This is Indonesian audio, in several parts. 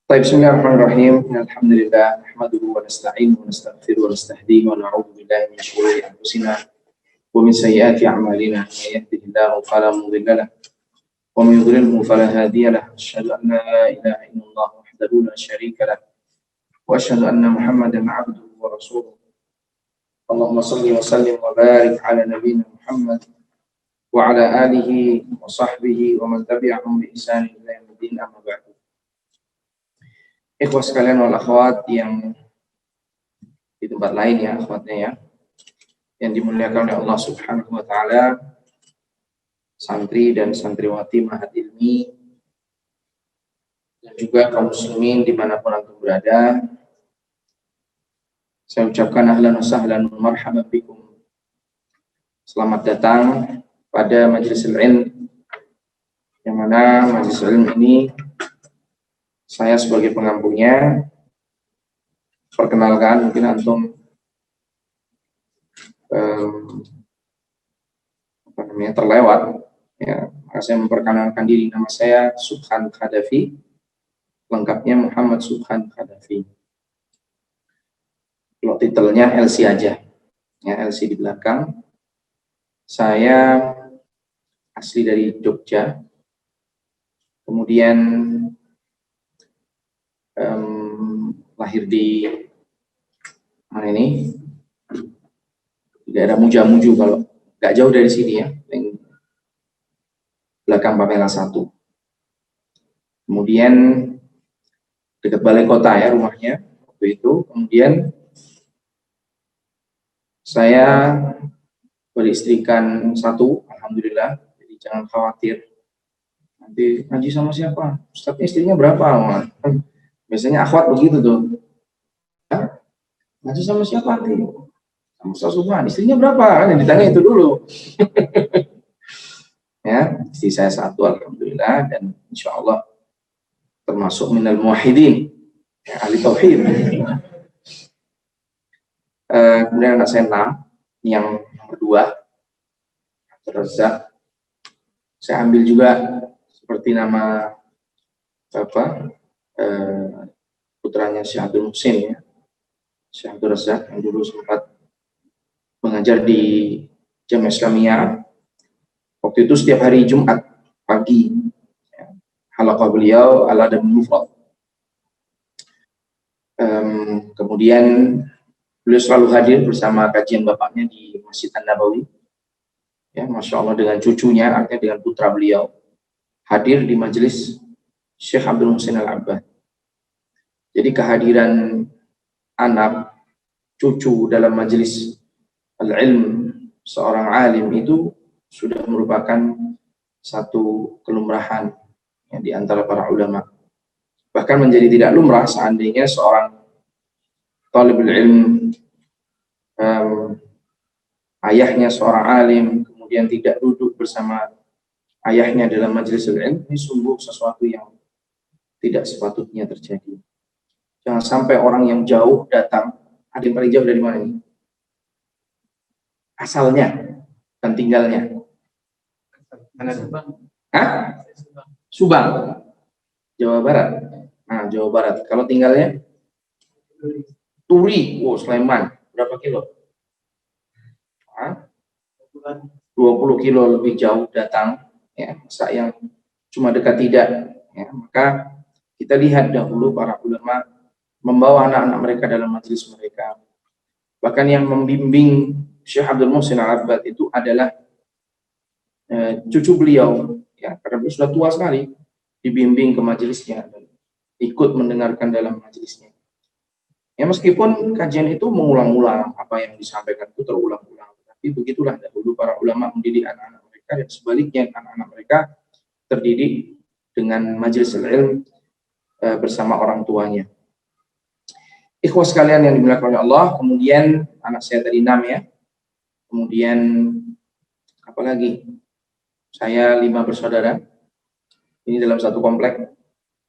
طيب بسم الله الرحمن الرحيم. الحمد لله نحمده ونستعينه ونستغفره ونستهديه ونعوذ بالله من شرور انفسنا ومن سيئات اعمالنا. من يهده الله فلا مضل له ومن يضلله فلا هادي له. اشهد ان لا اله الا الله وحده لا شريك له واشهد ان محمدا عبده ورسوله. اللهم صل وسلم وبارك على نبينا محمد وعلى اله وصحبه ومن تبعهم باحسان الى يوم الدين. اما بعد. Ikhwas sekalian wal akhwat yang di tempat lain ya, akhwatnya ya, yang dimuliakan oleh Allah Subhanahu wa taala, santri dan santriwati Ma'had Ilmi dan juga kaum muslimin dimanapun antum berada. Saya ucapkan ahlan wa sahlan wa marhaban bikum. Selamat datang pada majelis ilm, yang mana majelis ilm ini saya sebagai pengampunya. Perkenalkan, mungkin antum terlewat ya. Maka saya memperkenalkan diri, nama saya Subhan Khadafi, lengkapnya Muhammad Subhan Khadafi. Kalau titelnya LC aja ya, LC di belakang. Saya asli dari Jogja, kemudian lahir di mana ini, di daerah Mujamuju, kalau nggak jauh dari sini ya, yang belakang Pamela 1. Kemudian dekat balai kota ya rumahnya waktu itu. Kemudian saya beristrikan 1, alhamdulillah. Jadi jangan khawatir nanti ngaji sama siapa, Ustaznya istrinya berapa. Biasanya akhwat begitu tuh, ngaji sama siapa nanti, sama Ustaz Subhan, istrinya berapa, kan yang ditanya itu dulu. Ya, istri saya 1 alhamdulillah, dan insya Allah termasuk minal muwahhidin ya, ahli tauhid. Kemudian anak saya 6, yang nomor 2 Razak. Saya ambil juga seperti nama putranya Syekh Abdul Muhsin ya, Syekh Abdul Razak, yang dulu sempat mengajar di Jamiah Islamiyah. Waktu itu setiap hari Jumat pagi ya, halaqah beliau al-adab mufrad. Kemudian beliau selalu hadir bersama kajian bapaknya di Masjid An-Nabawi ya, Masya Allah, dengan cucunya, artinya dengan putra beliau, hadir di majelis Syekh Abdul Muhsin Al-Abbad. Jadi kehadiran anak cucu dalam majelis al-ilm seorang alim itu sudah merupakan satu kelumrahan yang di antara para ulama. Bahkan menjadi tidak lumrah seandainya seorang talibul ilm, ayahnya seorang alim, kemudian tidak duduk bersama ayahnya dalam majelis ilmu. Ini sungguh sesuatu yang tidak sepatutnya terjadi. Jangan sampai orang yang jauh datang. Ada yang paling jauh dari mana ini? Asalnya dan tinggalnya. Hah? Subang, Jawa Barat. Nah, Jawa Barat. Kalau tinggalnya Turi, Sleman. Berapa kilo? 20 kilo lebih jauh datang ya, masa yang cuma dekat tidak ya. Maka kita lihat dahulu para ulama membawa anak-anak mereka dalam majelis mereka. Bahkan yang membimbing Syekh Abdul Muhsin Al-Abbad itu adalah cucu beliau ya, karena beliau sudah tua sekali, dibimbing ke majelisnya dan ikut mendengarkan dalam majelisnya. Ya, meskipun kajian itu mengulang-ulang, apa yang disampaikan itu terulang-ulang, tapi begitulah dahulu para ulama mendidik anak-anak mereka, dan sebaliknya anak-anak mereka terdidik dengan majelis ilmu bersama orang tuanya. Ikhwas sekalian yang dimuliakan oleh Allah. Kemudian anak saya tadi 6 ya. Kemudian apalagi? Saya 5 bersaudara. Ini dalam satu komplek.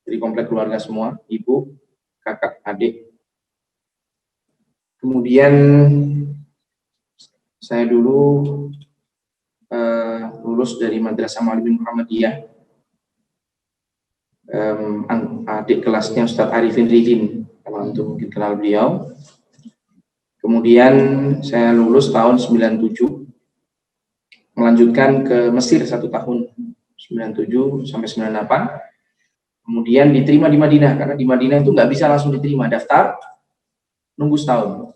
Jadi komplek keluarga semua, ibu, kakak, adik. Kemudian saya dulu lulus dari Madrasah Ma'alimin Muhammadiyah adik kelasnya Ustadz Arifin Ridin, kalau antum mungkin kenal beliau. Kemudian saya lulus tahun 97, melanjutkan ke Mesir 1 tahun, 97 sampai 98. Kemudian diterima di Madinah, karena di Madinah itu nggak bisa langsung diterima, daftar, nunggu setahun.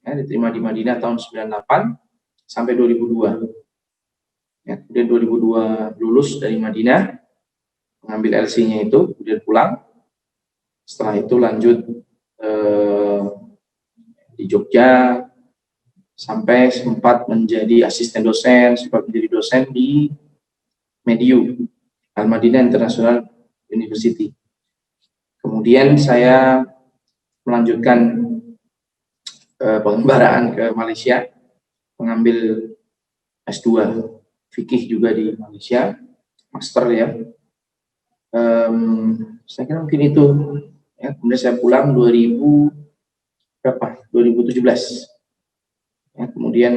Ya, diterima di Madinah tahun 98 sampai 2002. Ya, kemudian 2002 lulus dari Madinah, mengambil LC-nya itu, kemudian pulang. Setelah itu lanjut di Jogja, sampai sempat menjadi asisten dosen, sempat menjadi dosen di Mediu, Al-Madinah International University. Kemudian saya melanjutkan pengembaraan ke Malaysia, mengambil S2 fikih juga di Malaysia, master ya. Saya kira mungkin itu. Ya, kemudian saya pulang 2017. Ya, kemudian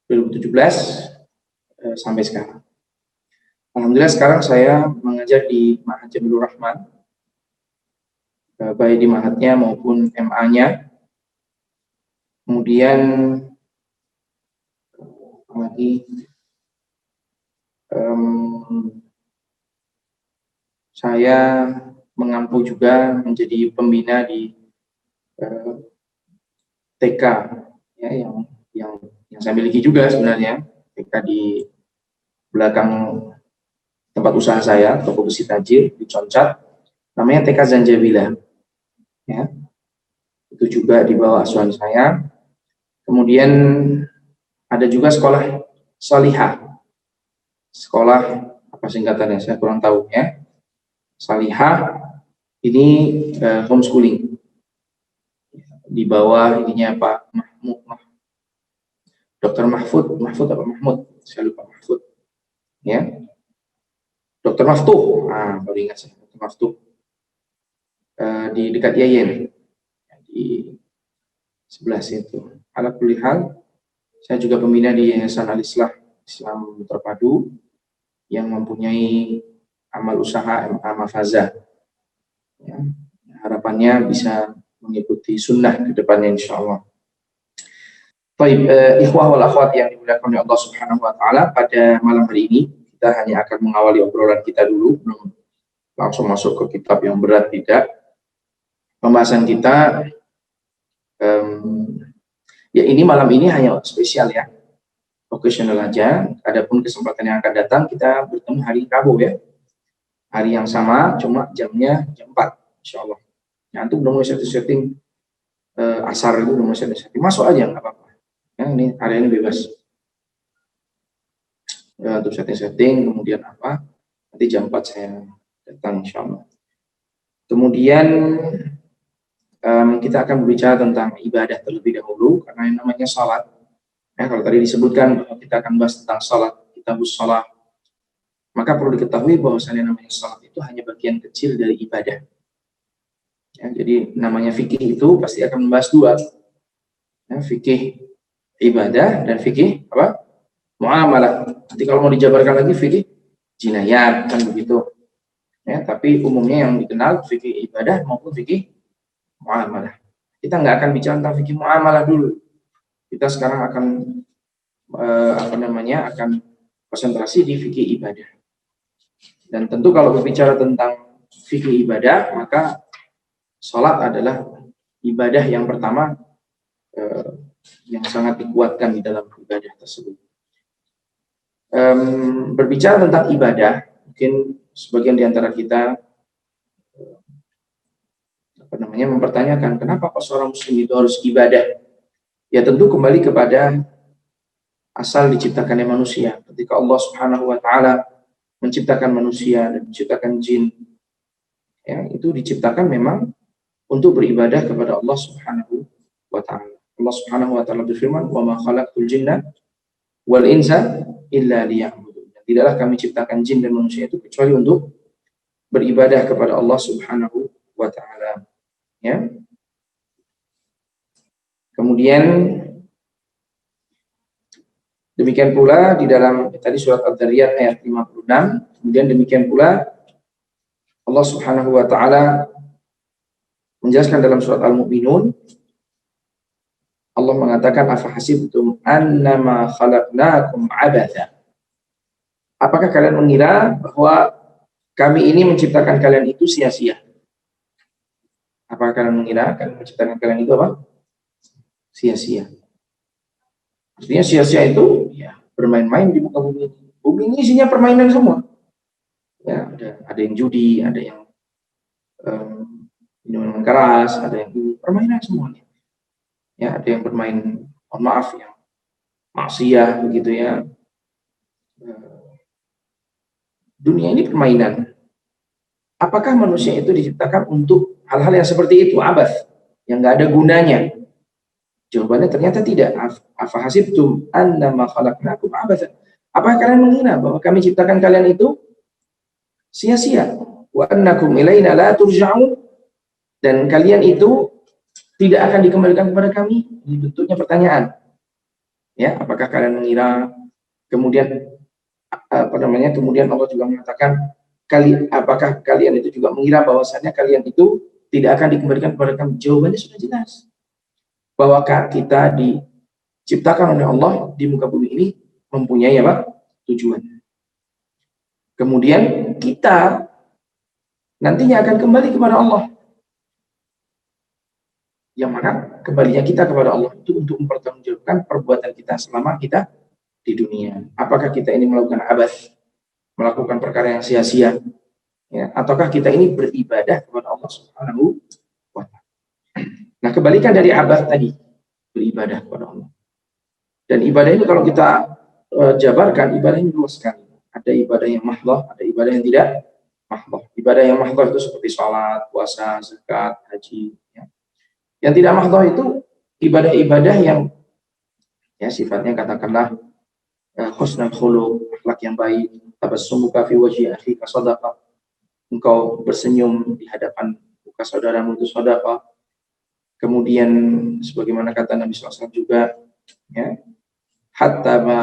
2017 sampai sekarang. Alhamdulillah sekarang saya mengajar di Ma'had Jamilur Rahman, baik di Ma'hadnya maupun MA-nya. Kemudian lagi saya mengampu juga menjadi pembina di TK ya, yang saya miliki juga sebenarnya, TK di belakang tempat usaha saya, toko besi tajir di Concat, namanya TK Zanjabila. Ya, itu juga di bawah asuhan saya. Kemudian ada juga sekolah Salihah. Sekolah apa singkatannya? Saya kurang tahu ya. Salihah ini homeschooling. Di bawah ininya Pak Dr. Mahfud apa Mahmud? Saya lupa Mahfud. Ya. Dr. Maftuh. Baru ingat saya, Dr. Maftuh. Di dekat Yayen. Di sebelah situ. Ala kulli hal, saya juga pembina di Yayasan Al-Islah Islam Terpadu yang mempunyai amal usaha MA Mafazah. Ya, harapannya bisa mengikuti sunnah ke depannya insyaallah. Baik, ikhwah wal akhwat yang dimuliakan oleh Allah Subhanahu wa taala, pada malam hari ini kita hanya akan mengawali obrolan kita dulu, belum langsung masuk ke kitab yang berat, tidak. Pembahasan kita ya ini malam ini hanya spesial ya, occasional aja. Adapun kesempatan yang akan datang kita bertemu hari Rabu ya, hari yang sama, cuma jamnya jam 4 insyaallah. Ya, antum udah mulai setting asar itu udah mulai setting, masuk aja nggak apa-apa. Ya, ini hari ini bebas. Ya, untuk setting-setting, kemudian apa? Nanti jam 4 saya datang insyaallah. Kemudian kita akan berbicara tentang ibadah terlebih dahulu, karena yang namanya salat. Ya, kalau tadi disebutkan bahwa kita akan bahas tentang salat, kitabus salat, maka perlu diketahui bahwasanya namanya salat itu hanya bagian kecil dari ibadah. Ya, jadi namanya fikih itu pasti akan membahas dua, ya, fikih ibadah dan fikih apa? Muamalah. Nanti kalau mau dijabarkan lagi fikih jinayat kan begitu. Ya, tapi umumnya yang dikenal fikih ibadah maupun fikih muamalah. Kita nggak akan bicara tentang fikih muamalah dulu. Kita sekarang akan akan konsentrasi di fikih ibadah. Dan tentu kalau berbicara tentang fikih ibadah, maka sholat adalah ibadah yang pertama yang sangat dikuatkan di dalam ibadah tersebut. Berbicara tentang ibadah, mungkin sebagian di antara kita mempertanyakan kenapa kok seorang muslim itu harus ibadah? Ya tentu kembali kepada asal diciptakannya manusia. Ketika Allah Subhanahu wa taala menciptakan manusia dan menciptakan jin, ya, itu diciptakan memang untuk beribadah kepada Allah Subhanahu wa taala. Allah Subhanahu wa taala berfirman, "Wa ma khalaqtul jinna wal insa illa liya'budun." Tidaklah kami ciptakan jin dan manusia itu kecuali untuk beribadah kepada Allah Subhanahu wa taala. Ya. Kemudian demikian pula di dalam tadi surat Ad-Dariyat ayat 56, kemudian demikian pula Allah Subhanahu wa taala menjelaskan dalam surat Al-Mu'minun, Allah mengatakan afahasibtum annama khalaqnakum abatha. Apakah kalian mengira bahwa kami ini menciptakan kalian itu sia-sia? Apakah kalian mengira kalian menciptakan kalian itu apa? Sia-sia. Artinya sia-sia itu ya bermain-main di muka bumi. Bumi ini isinya permainan semua. Ya, ada yang judi, ada yang minuman keras, ada yang permainan semuanya. Ya, ada yang bermain, mohon maaf ya, maksiat begitu ya. Dunia ini permainan. Apakah manusia itu diciptakan untuk hal-hal yang seperti itu, abas, yang nggak ada gunanya? Jawabannya ternyata tidak. Afahasibtum annama khalaqnakum abatsan. Apakah kalian mengira bahwa kami ciptakan kalian itu sia-sia? Wa annakum ilaina la turja'un. Dan kalian itu tidak akan dikembalikan kepada kami. Ini bentuknya pertanyaan. Ya, apakah kalian mengira? Kemudian kemudian Allah juga mengatakan, apakah kalian itu juga mengira bahwasannya kalian itu tidak akan dikembalikan kepada kami? Jawabannya sudah jelas. Bahwa kita diciptakan oleh Allah di muka bumi ini mempunyai apa? Tujuan. Kemudian kita nantinya akan kembali kepada Allah. Yang mana kembalinya kita kepada Allah itu untuk mempertanggungjawabkan perbuatan kita selama kita di dunia. Apakah kita ini melakukan abas, melakukan perkara yang sia-sia, ya, ataukah kita ini beribadah kepada Allah Subhanahu wa Ta'ala. Nah, kebalikan dari abas tadi, beribadah kepada Allah. Dan ibadah ini kalau kita jabarkan, ibadah ini luas sekali. Ada ibadah yang mahdhah, ada ibadah yang tidak mahdhah. Ibadah yang mahdhah itu seperti sholat, puasa, zakat, haji. Ya. Yang tidak mahdhah itu ibadah-ibadah yang ya sifatnya katakanlah husnul khuluq, akhlak yang baik, tabassumuka fi wajhi akhika shadaqah. Engkau bersenyum di hadapan muka saudaramu itu sedekah. Kemudian sebagaimana kata Nabi SAW juga, ya, hatta ma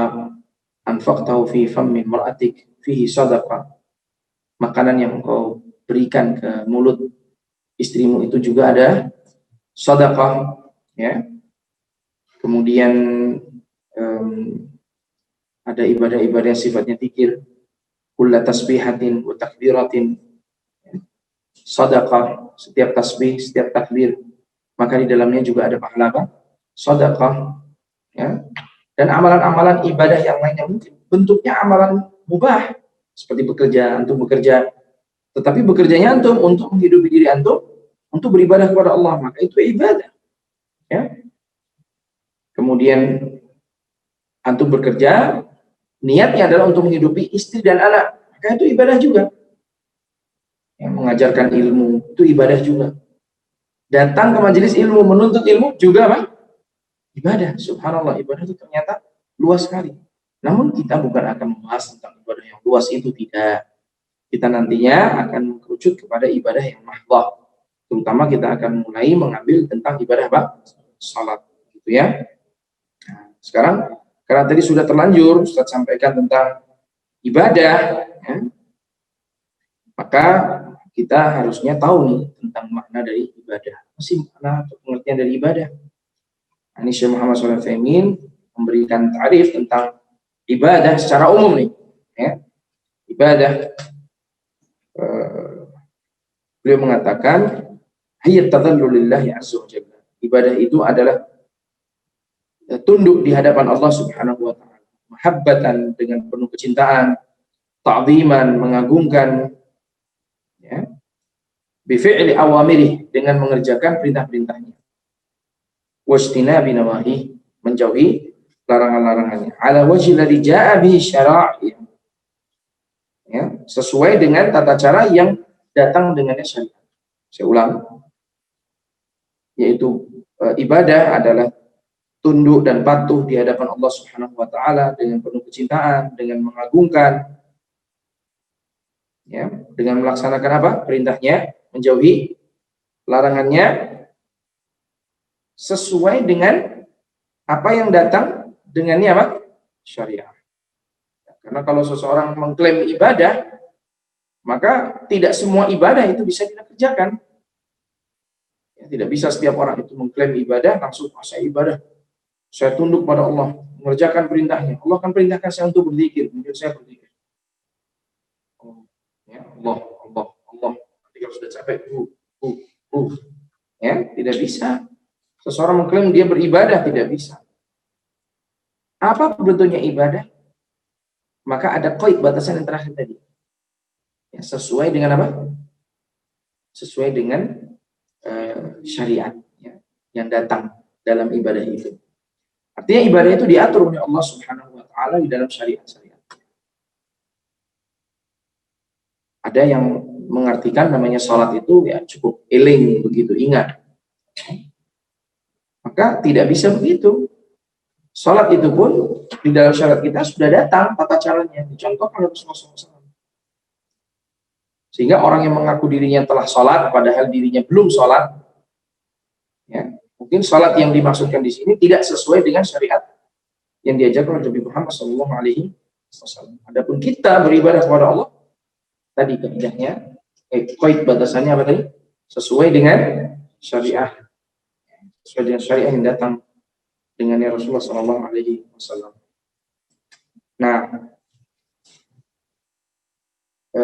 anfaqtahu fi fammi mar'atik fihi sadaqah. Makanan yang engkau berikan ke mulut istrimu itu juga ada sedekah, ya. Kemudian ada ibadah-ibadah yang sifatnya zikir, kullu tasbihatin wa takbiratin, sedekah, setiap tasbih, setiap takbir, maka di dalamnya juga ada pahala sedekah, ya. Dan amalan-amalan ibadah yang lainnya mungkin bentuknya amalan mubah, seperti bekerja, antum bekerja, tetapi bekerjanya antum untuk menghidupi diri antum, untuk beribadah kepada Allah, maka itu ibadah, ya. Kemudian antum bekerja, niatnya adalah untuk menghidupi istri dan anak, maka itu ibadah juga. Yang mengajarkan ilmu itu ibadah juga. Datang ke majelis ilmu, menuntut ilmu juga apa? Ibadah. Subhanallah, ibadah itu ternyata luas sekali. Namun kita bukan akan membahas tentang ibadah yang luas itu, tidak. Kita nantinya akan mengerucut kepada ibadah yang mahdhah. Terutama kita akan mulai mengambil tentang ibadah apa? Salat, gitu ya. Nah, sekarang karena tadi sudah terlanjur Ustaz sampaikan tentang ibadah, ya, maka kita harusnya tahu nih tentang makna dari ibadah. Apa sih makna atau pengertian dari ibadah? Ini Syekh Muhammad Shalih Al-Utsaimin memberikan tarif tentang ibadah secara umum nih, ya. Ibadah, beliau mengatakan hiya tadhallul lillahi azza wa jalla. Ibadah itu adalah tunduk di hadapan Allah Subhanahu wa taala, mahabbatan dengan penuh kecintaan, ta'ziman mengagungkan, ya, bi fi'li awamirih dengan mengerjakan perintah-perintahnya, wajtinabi nawahi menjauhi larangan-larangannya, ala wajhi alladhi jaa'a bihi syara'i, ya, sesuai dengan tata cara yang datang dengannya syariat. Saya ulang, yaitu ibadah adalah tunduk dan patuh di hadapan Allah Subhanahu wa taala dengan penuh kecintaan, dengan mengagungkan, ya, dengan melaksanakan apa? Perintahnya, menjauhi larangannya, sesuai dengan apa yang datang dengannya apa? Syariat. Karena kalau seseorang mengklaim ibadah, Maka tidak semua ibadah itu bisa kita kerjakan. Ya, tidak bisa setiap orang itu mengklaim ibadah langsung saya ibadah, saya tunduk pada Allah, mengerjakan perintahnya. Allah akan perintahkan saya untuk berzikir, mungkin saya berzikir. Ya, Allah, Allah, Allah. Nanti kalau sudah capek, ya, tidak bisa. Seseorang mengklaim dia beribadah, tidak bisa. Apa bentuknya ibadah? Maka ada qaid, batasan yang terakhir tadi. Ya, sesuai dengan apa? Sesuai dengan syariat ya, yang datang dalam ibadah itu. Artinya ibadah itu diatur oleh Allah Subhanahu wa taala di dalam syariat-syariat. Ada yang mengartikan namanya salat itu ya cukup eling begitu, ingat. Maka tidak bisa begitu. Salat itu pun di dalam syariat kita sudah datang tata caranya, dicontohkan oleh Rasulullah SAW. Sehingga orang yang mengaku dirinya telah salat padahal dirinya belum salat, ya, mungkin salat yang dimaksudkan di sini tidak sesuai dengan syariat yang diajarkan oleh Nabi Muhammad SAW. Adapun kita beribadah kepada Allah, tadi kaidahnya, qaid batasannya apa tadi? Sesuai dengan syariah, sesuai dengan syariah yang datang dengan Rasulullah SAW. Nah,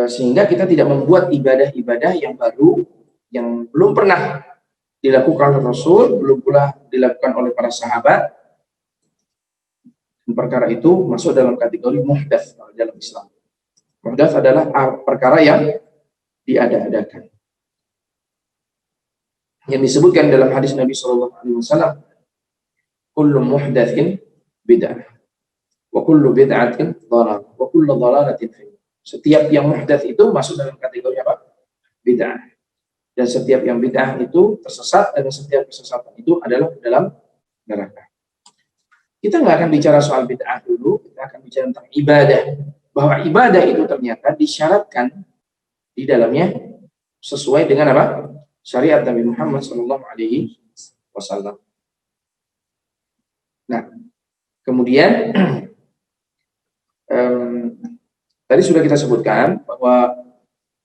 sehingga kita tidak membuat ibadah-ibadah yang baru, yang belum pernah dilakukan oleh Rasul, belum pula dilakukan oleh para sahabat. Dan perkara itu masuk dalam kategori muhdats dalam Islam. Muhdats adalah perkara yang diada-adakan. Yang disebutkan dalam hadis Nabi SAW, kullu muhdatsin bid'ah, wa kullu bid'atin dhalalah, wa kullu dhalalatin fi. Setiap yang muhdats itu masuk dalam kategori apa? Bid'ah. Dan setiap yang bid'ah itu tersesat, dan setiap kesesatan itu adalah dalam neraka. Kita nggak akan bicara soal bid'ah dulu, kita akan bicara tentang ibadah. Bahwa ibadah itu ternyata disyaratkan di dalamnya sesuai dengan apa? Syariat Nabi Muhammad SAW. Nah, kemudian tadi sudah kita sebutkan bahwa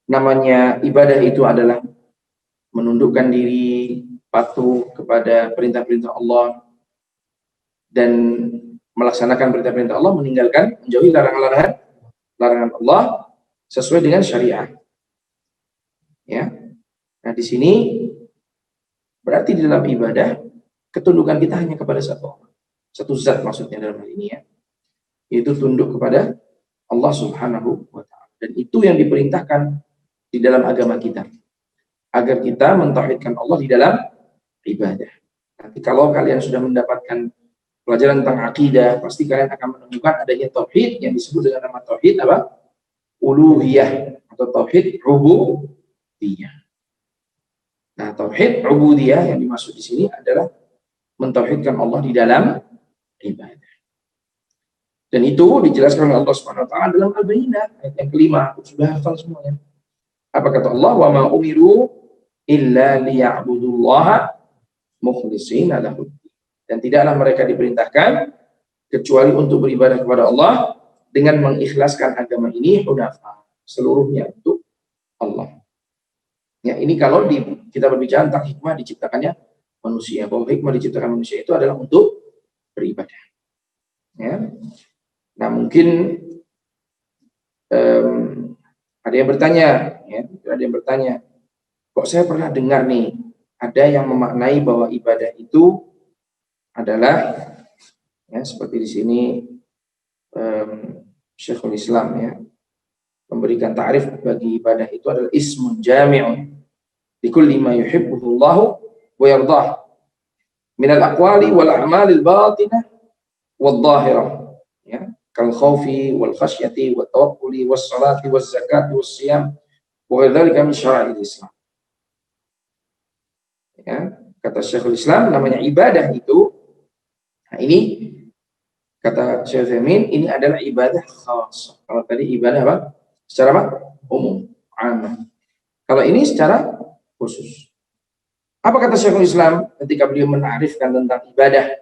namanya ibadah itu adalah menundukkan diri, patuh kepada perintah-perintah Allah, dan melaksanakan perintah-perintah Allah, meninggalkan, menjauhi larangan Allah sesuai dengan syariah. Ya. Nah, di sini berarti di dalam ibadah ketundukan kita hanya kepada satu zat maksudnya dalam hal ini ya, yaitu tunduk kepada Allah Subhanahu wa taala. Dan itu yang diperintahkan di dalam agama kita, agar kita mentauhidkan Allah di dalam ibadah. Nanti kalau kalian sudah mendapatkan pelajaran tentang akidah, pasti kalian akan menemukan adanya tauhid yang disebut dengan nama tauhid apa? Uluhiyah atau tauhid rububiyah. Nah, tauhid rububiyah yang dimaksud di sini adalah mentauhidkan Allah di dalam ibadah. Dan itu dijelaskan oleh Allah Subhanahu wa taala dalam Al-Bayyinah ayat yang kelima. Sudah hafal semuanya. Apa kata Allah? Wa ma umiru illa liya'budullaha mukhlishina lahu. Dan tidaklah mereka diperintahkan kecuali untuk beribadah kepada Allah dengan mengikhlaskan agama ini hunafa, seluruhnya untuk Allah. Ya, ini kalau kita berbicara tentang hikmah diciptakannya manusia, bahwa hikmah diciptakan manusia itu adalah untuk beribadah. Ya. Nah, mungkin ada yang bertanya, ya, ada yang bertanya, kok saya pernah dengar nih, ada yang memaknai bahwa ibadah itu adalah, ya, seperti di sini Syekhul Islam ya memberikan ta'rif bagi ibadah itu adalah ismun jami'un likulli ma yuhibbuhu Allah wa yardah min al-aqwali wal a'mali al-batinah wal dhahirah, ya, kal khawfi wal khasyati wat tawakkuli was salati was zakati was siyam wa dzalika min syara'il Islam. Ya, kata Syekhul Islam, namanya ibadah itu, nah ini kata Syekh Utsaimin, ini adalah ibadah khas. Kalau tadi ibadah apa? Secara apa? Umum, aman. Kalau ini secara khusus. Apa kata Syekhul Islam ketika beliau menarifkan tentang ibadah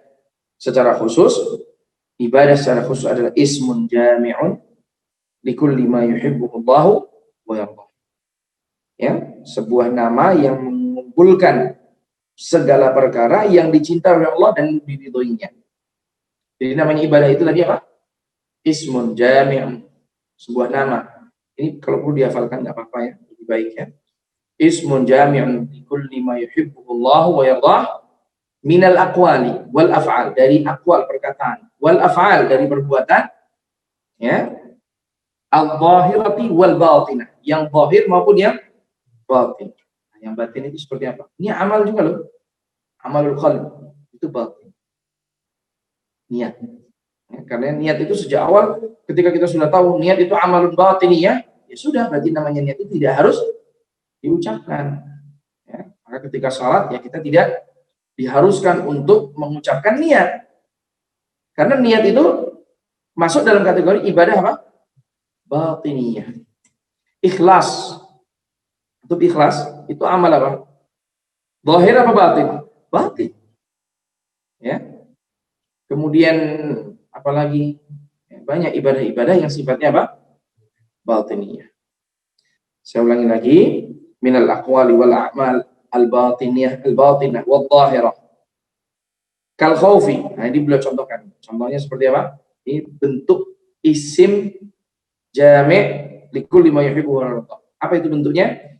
secara khusus? Ibadah secara khusus adalah ismun jami'un likulli ma yuhibbuhu Allah wa yardah. Ya, sebuah nama yang mengumpulkan segala perkara yang dicintai oleh Allah dan diridhoinya. Jadi namanya ibadah itu tadi apa? Ismun jami'un, sebuah nama. Ini kalau perlu dihafalkan nggak apa-apa ya, lebih baik ya. Ismun jami'un likulli ma yuhibbuhullah wa yardah minal aqwali wal af'al, dari aqwal perkataan, wal af'al dari perbuatan, ya, al-zahirati wal batinah, yang zahir maupun yang batin. Nah, yang batin itu seperti apa? Ini amal juga loh. Amalul qalb itu batin. Niat. Ya, karena niat itu sejak awal ketika kita sudah tahu niat itu amalul batin ya sudah, berarti namanya niat itu tidak harus diucapkan. Ya, maka ketika salat ya kita tidak diharuskan untuk mengucapkan niat. Karena niat itu masuk dalam kategori ibadah apa? Batiniyah. Ikhlas. Untuk ikhlas itu amal apa? Zahir apa batin? Batin. Ya. Kemudian apalagi banyak ibadah-ibadah yang sifatnya apa? Batiniyah. Saya ulangi lagi, minal aqwali wal a'mal al-batiniyah al-batinah wal zahirah. Kal khaufi. Nah, ini beliau contohkan. Contohnya seperti apa? Ini bentuk isim jami' likulli ma yuhibbu wa yarda. Apa itu bentuknya?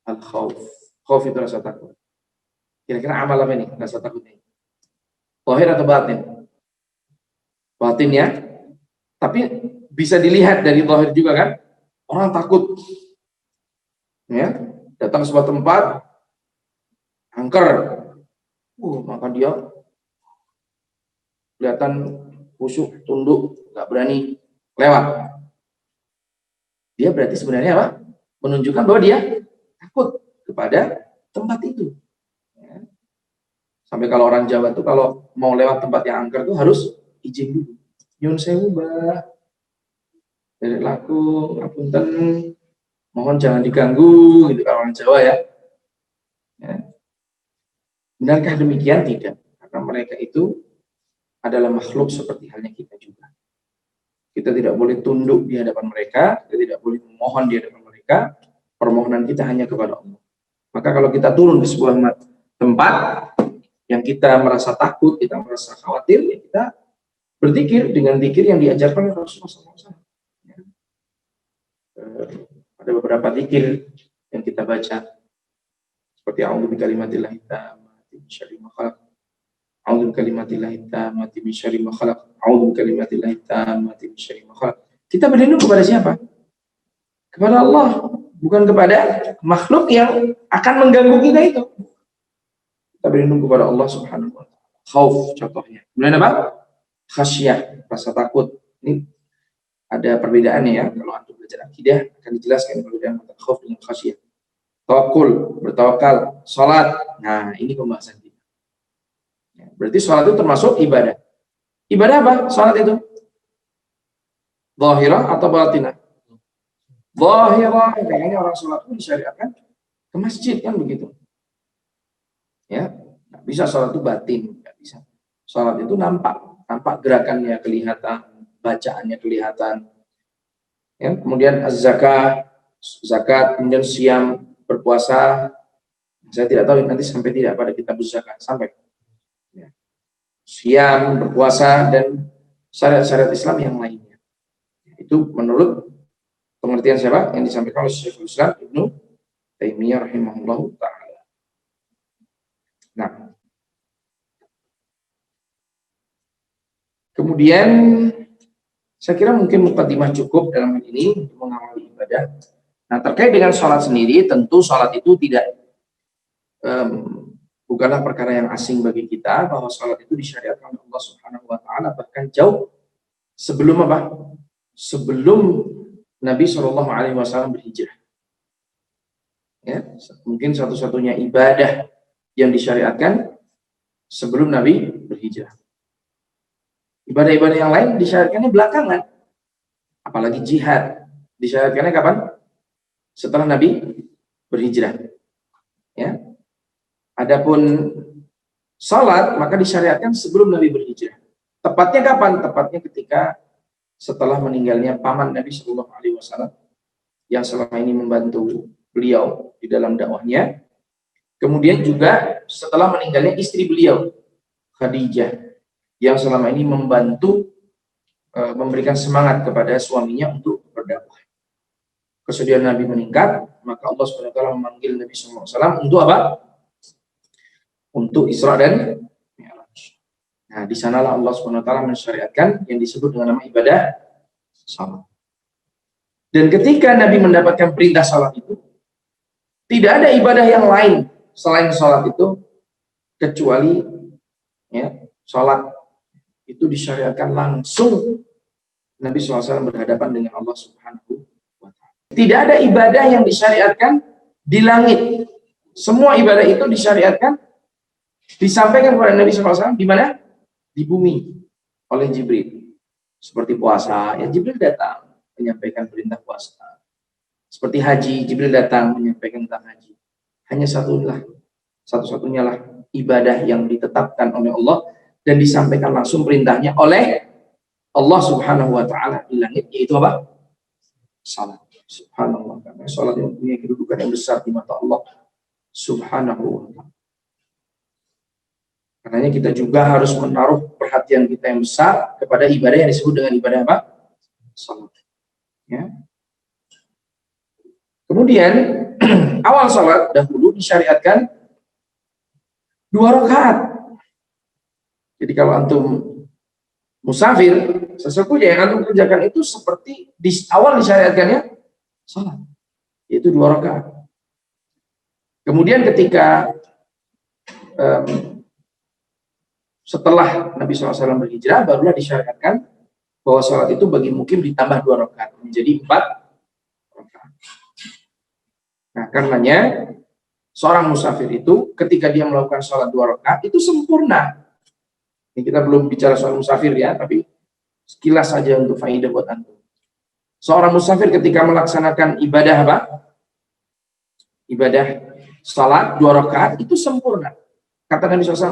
Al khauf. Khauf itu rasa takut. Kira-kira amal apa ini? Rasa takut ini. Zahir atau batin? Batin ya. Tapi bisa dilihat dari zahir juga kan? Orang takut. Ya, datang ke sebuah tempat angker. Maka dia kelihatan khusyuk, tunduk, nggak berani lewat. Dia berarti sebenarnya apa? Menunjukkan bahwa dia takut kepada tempat itu. Ya. Sampai kalau orang Jawa tuh kalau mau lewat tempat yang angker tuh harus izin dulu. Nyun sewu bah, dari laku, ngapunten, mohon jangan diganggu, gitu kalau orang Jawa ya. Ya. Benarkah demikian? Tidak. Karena mereka itu adalah makhluk seperti halnya kita juga. Kita tidak boleh tunduk di hadapan mereka, kita tidak boleh memohon di hadapan mereka. Permohonan kita hanya kepada Allah. Maka kalau kita turun ke sebuah tempat yang kita merasa takut, kita merasa khawatir, ya kita berzikir dengan zikir yang diajarkan oleh Rasulullah SAW. Ya. Ada beberapa zikir yang kita baca seperti a'udzu bikalimatillahi tammati min syarri ma khalaq, a'udzu bikalimatillahi tammati min syarri ma khalaq, a'udzu bikalimatillahi tammati min syarri ma khalaq. Kita berlindung kepada siapa? Kepada Allah, bukan kepada makhluk yang akan mengganggu kita itu. Kita berlindung kepada Allah Subhanahu wa taala. Khauf contohnya. Kemudian apa? Khasyah, rasa takut. Ini ada perbedaannya ya. Kalau antum belajar akidah akan dijelaskan perbedaan antara khauf dengan khasyah. Tawakkul, bertawakal, salat. Nah, ini pembahasan kita. Ya, berarti salat itu termasuk ibadah. Ibadah apa? Salat itu zahirah atau batinah? Zahirah, kayaknya orang salat itu disyariatkan ke masjid kan begitu. Ya, nggak bisa salat itu batin, nggak bisa. Salat itu nampak gerakannya kelihatan, bacaannya kelihatan. Ya, kemudian zakat, kemudian siam, berpuasa. Saya tidak tahu nanti sampai tidak pada kitab zakat sampai. Ya. Siam, berpuasa dan syariat-syariat Islam yang lainnya. Itu menurut pengertian siapa? Yang disampaikan oleh Syekhul Islam Ibnu Taimiyah rahimahullah ta'ala. Nah, kemudian saya kira mungkin mukadimah cukup dalam hal ini untuk mengawali ibadah. Nah, terkait dengan sholat sendiri, tentu sholat itu bukanlah perkara yang asing bagi kita, bahwa sholat itu disyariatkan oleh Allah Subhanahu wa taala bahkan jauh sebelum apa? Sebelum Nabi Shallallahu alaihi wasallam berhijrah. Ya, mungkin satu-satunya ibadah yang disyariatkan sebelum Nabi berhijrah. Ibadah-ibadah yang lain disyariatkannya belakangan. Apalagi jihad. Disyariatkannya kapan? Setelah Nabi berhijrah. Ya. Adapun salat maka disyariatkan sebelum Nabi berhijrah. Tepatnya kapan? Tepatnya ketika setelah meninggalnya paman Nabi Shallallahu alaihi wasallam yang selama ini membantu beliau di dalam dakwahnya. Kemudian juga setelah meninggalnya istri beliau, Khadijah, yang selama ini membantu memberikan semangat kepada suaminya untuk berdakwah. Kesudian Nabi meningkat, maka Allah SWT memanggil Nabi SAW untuk apa? Untuk Isra dan Mi'raj. Nah, di sanalah Allah SWT mensyariatkan yang disebut dengan nama ibadah salat. Dan ketika Nabi mendapatkan perintah salat itu, tidak ada ibadah yang lain selain salat itu kecuali ya, salat itu disyariatkan langsung Nabi SAW berhadapan dengan Allah Subhanahu wa Ta'ala. Tidak ada ibadah yang disyariatkan di langit. Semua ibadah itu disyariatkan disampaikan kepada Nabi SAW di mana? Di bumi oleh Jibril. Seperti puasa, ya Jibril datang menyampaikan perintah puasa. Seperti haji, Jibril datang menyampaikan tentang haji. Hanya satu-satunya lah ibadah yang ditetapkan oleh Allah dan disampaikan langsung perintahnya oleh Allah Subhanahu wa Ta'ala di langit, yaitu apa? Salat. Subhanallah, karena salat yang punya kedudukan yang besar di mata Allah Subhanahu wa Ta'ala. Karenanya kita juga harus menaruh perhatian kita yang besar kepada ibadah yang disebut dengan ibadah apa? Salat. Ya. Kemudian awal salat dahulu disyariatkan 2 rakaat. Jadi kalau antum musafir, sesungguhnya yang antum kerjakan itu seperti di awal disyariatkannya salat, yaitu 2 rakaat. Kemudian ketika setelah Nabi SAW berhijrah, barulah disyariatkan bahwa salat itu bagi mukim ditambah 2 rakaat menjadi 4 rakaat. Nah, karenanya seorang musafir itu ketika dia melakukan salat 2 rakaat itu sempurna. Ini kita belum bicara soal musafir ya, tapi sekilas saja untuk faedah buat antum. Seorang musafir ketika melaksanakan ibadah apa? Ibadah salat 2 rakaat itu sempurna. Kata Nabi SAW,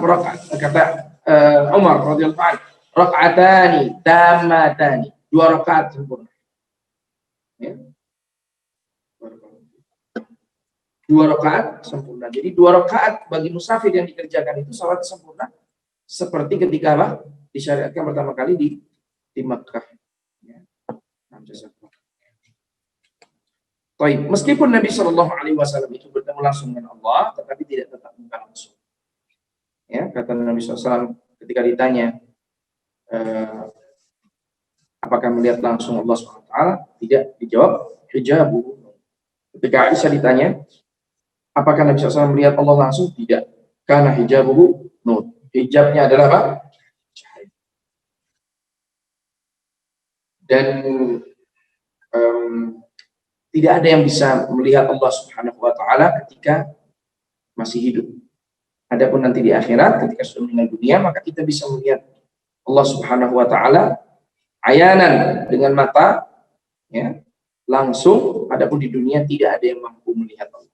kata Umar radhiyallahu anhu, rakaatani tamatani, 2 rakaat sempurna. Ya. 2 rakaat sempurna. Jadi 2 rakaat bagi musafir yang dikerjakan itu salat sempurna seperti ketika apa? Disyariatkan pertama kali di Makkah. Ya. Meskipun Nabi Shallallahu Alaihi Wasallam itu bertemu langsung dengan Allah, tetapi tidak tetap muka langsung. Ya, kata Nabi SAW ketika ditanya apakah melihat langsung Allah SWT, tidak, dijawab hijabu. Ketika Aisyah ditanya apakah Nabi SAW melihat Allah langsung, tidak, karena hijabuhu nur. Hijabnya adalah apa? Cahaya. Dan tidak ada yang bisa melihat Allah Subhanahu wa Ta'ala ketika masih hidup. Adapun nanti di akhirat ketika sudah meninggal dunia, maka kita bisa melihat Allah Subhanahu wa Ta'ala ayanan dengan mata, ya, langsung. Adapun di dunia tidak ada yang mampu melihat Allah.